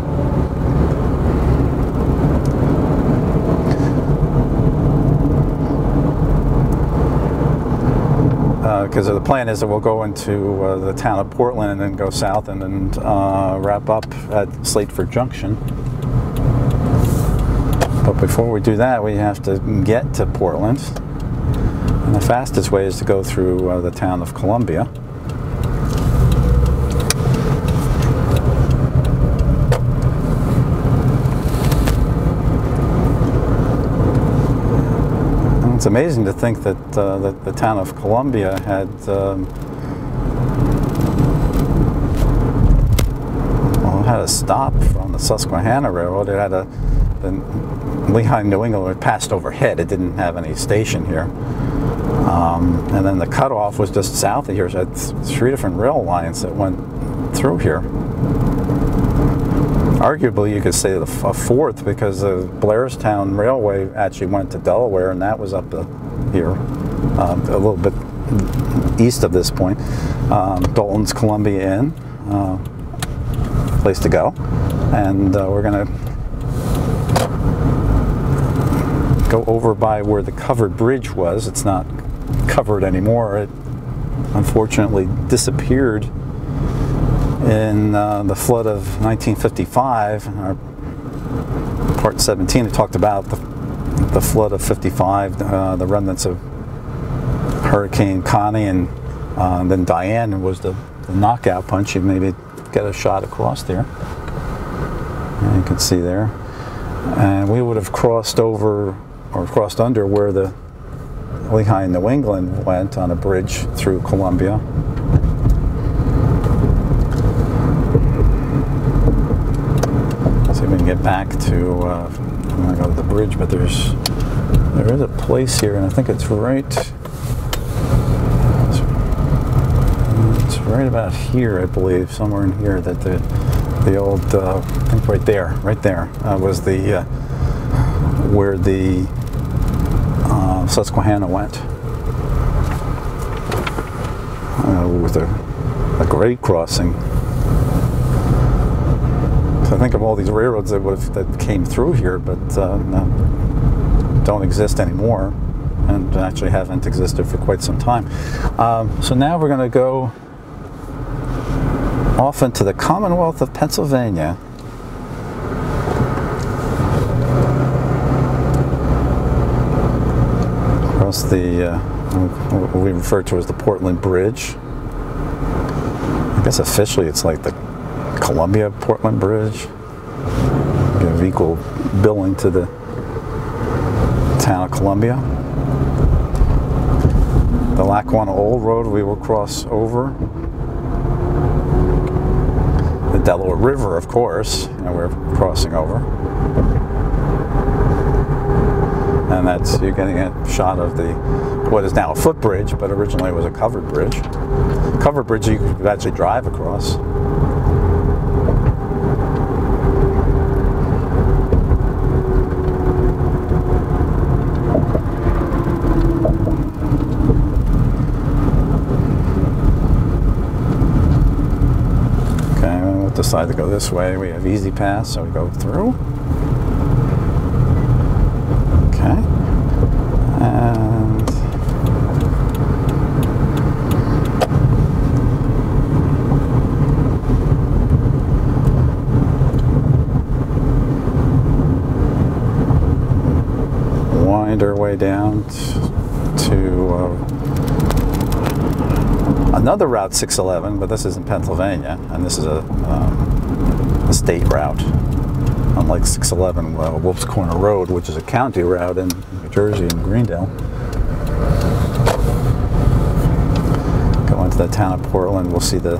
Because the plan is that we'll go into the town of Portland and then go south and then wrap up at Slateford Junction. But before we do that, we have to get to Portland. And the fastest way is to go through the town of Columbia. It's amazing to think that that the town of Columbia had had a stop from the Susquehanna Railroad. It had the Lehigh, New England passed overhead. It didn't have any station here. And then the Cut-Off was just south of here. So it had 3 different rail lines that went through here. Arguably, you could say a 4th, because the Blairstown Railway actually went to Delaware, and that was up here, a little bit east of this point. Dalton's Columbia Inn, place to go, and we're going to go over by where the covered bridge was. It's not covered anymore. It unfortunately disappeared in the flood of 1955. Our part 17, it talked about the flood of 55, the remnants of Hurricane Connie, and then Diane was the knockout punch. You maybe get a shot across there. And you can see there. And we would have crossed over, or crossed under, where the Lehigh, New England went on a bridge through Columbia. We can get back to I'm going to go to the bridge, but there is a place here, and I think it's right about here, I believe, somewhere in here, that the old I think right there was the where the Susquehanna went. With a grade crossing. I think of all these railroads that came through here, but don't exist anymore, and actually haven't existed for quite some time. So now we're going to go off into the Commonwealth of Pennsylvania. Across the what we refer to as the Portland Bridge. I guess officially it's like the Columbia Portland Bridge. Give equal billing to the town of Columbia. The Lackawanna Old Road we will cross over. The Delaware River, of course, we're crossing over. And that's, you're getting a shot of what is now a footbridge, but originally was a covered bridge. Covered bridge you could actually drive across. decide to go this way, we have easy pass, so we go through. Okay. And wind our way down to another Route 611, but this is in Pennsylvania, and this is a state route. Unlike 611, Wolf's Corner Road, which is a county route in New Jersey and Greendale. Go into the town of Portland, we'll see the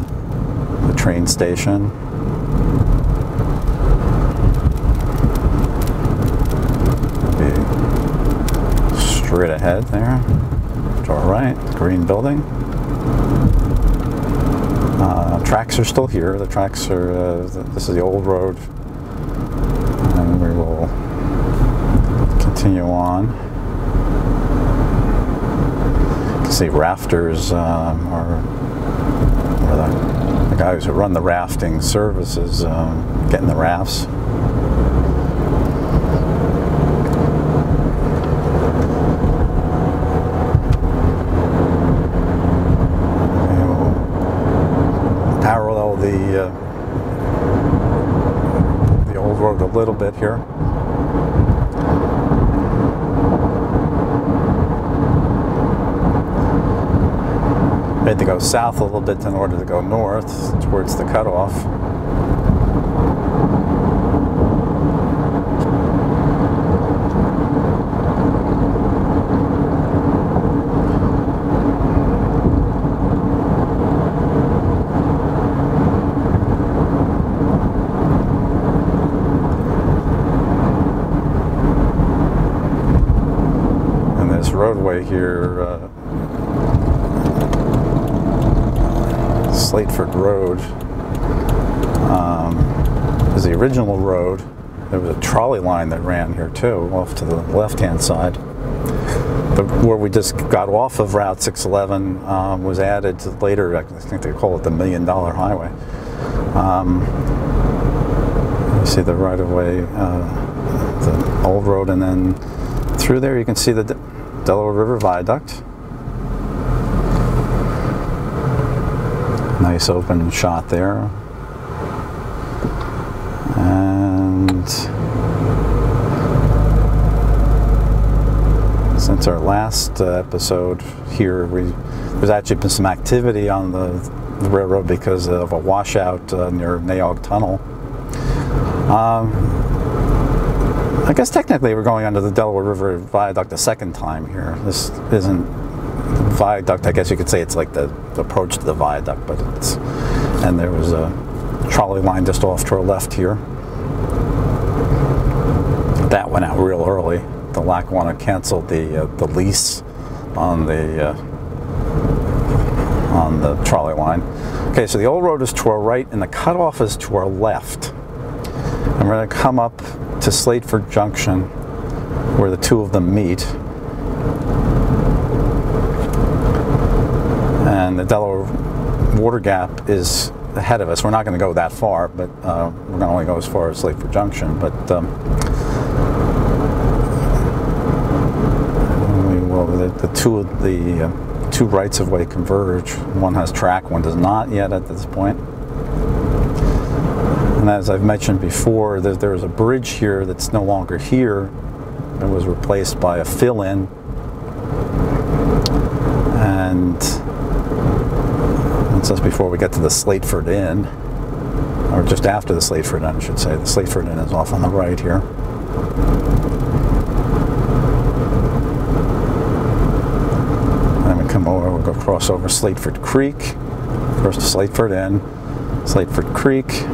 train station. Straight ahead there, to our right, the green building. Tracks are still here. The tracks are, this is the old road, and we will continue on. You can see rafters are the guys who run the rafting services getting the rafts. The old road a little bit here. We had to go south a little bit in order to go north towards the cutoff. Roadway here, Slateford Road, is the original road. There was a trolley line that ran here too, off to the left-hand side. But where we just got off of Route 611 was added to later. I think they call it the $1 Million Highway. You see the right-of-way, the old road, and then through there you can see the Delaware River Viaduct. Nice open shot there. And since our last episode here, there's actually been some activity on the railroad because of a washout near Naog Tunnel. I guess technically we're going under the Delaware River Viaduct the second time here. This isn't the viaduct. I guess you could say it's like the approach to the viaduct, but it's, and there was a trolley line just off to our left here. That went out real early. The Lackawanna canceled the lease on the trolley line. Okay, so the old road is to our right and the cutoff is to our left. And we're going to come up to Slateford Junction, where the two of them meet. And the Delaware Water Gap is ahead of us. We're not going to go that far, but we're going to only go as far as Slateford Junction. But we will. The two rights of way converge. One has track, one does not yet at this point. And as I've mentioned before, there's a bridge here that's no longer here. It was replaced by a fill-in. And it's just before we get to the Slateford Inn, or just after the Slateford Inn, I should say. The Slateford Inn is off on the right here. And then we come over, we'll go cross over Slateford Creek, first to Slateford Inn, Slateford Creek.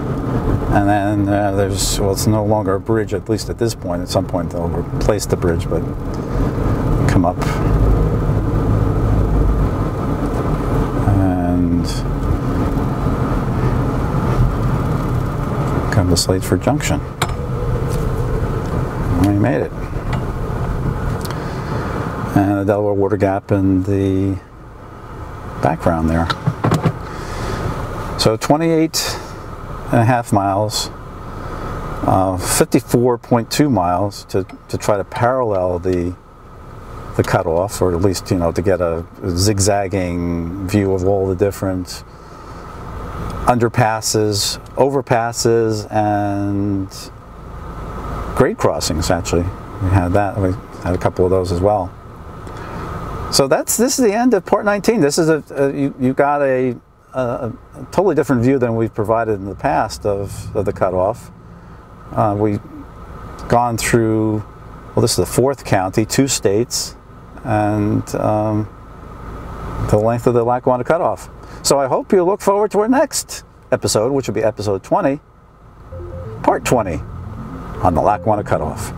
And then there's, well, it's no longer a bridge, at least at this point. At some point they'll replace the bridge, but come up. And come to Slateford Junction. And we made it. And the Delaware Water Gap in the background there. So 28 28.5 miles, 54.2 miles to try to parallel the cutoff, or at least, you know, to get a zigzagging view of all the different underpasses, overpasses, and grade crossings. Actually, we had a couple of those as well. So this is the end of part 19. This is you got a totally different view than we've provided in the past of the cutoff. We've gone through, well, this is the 4th county, 2 states, and the length of the Lackawanna Cut-Off. So I hope you look forward to our next episode, which will be episode 20, part 20, on the Lackawanna Cut-Off.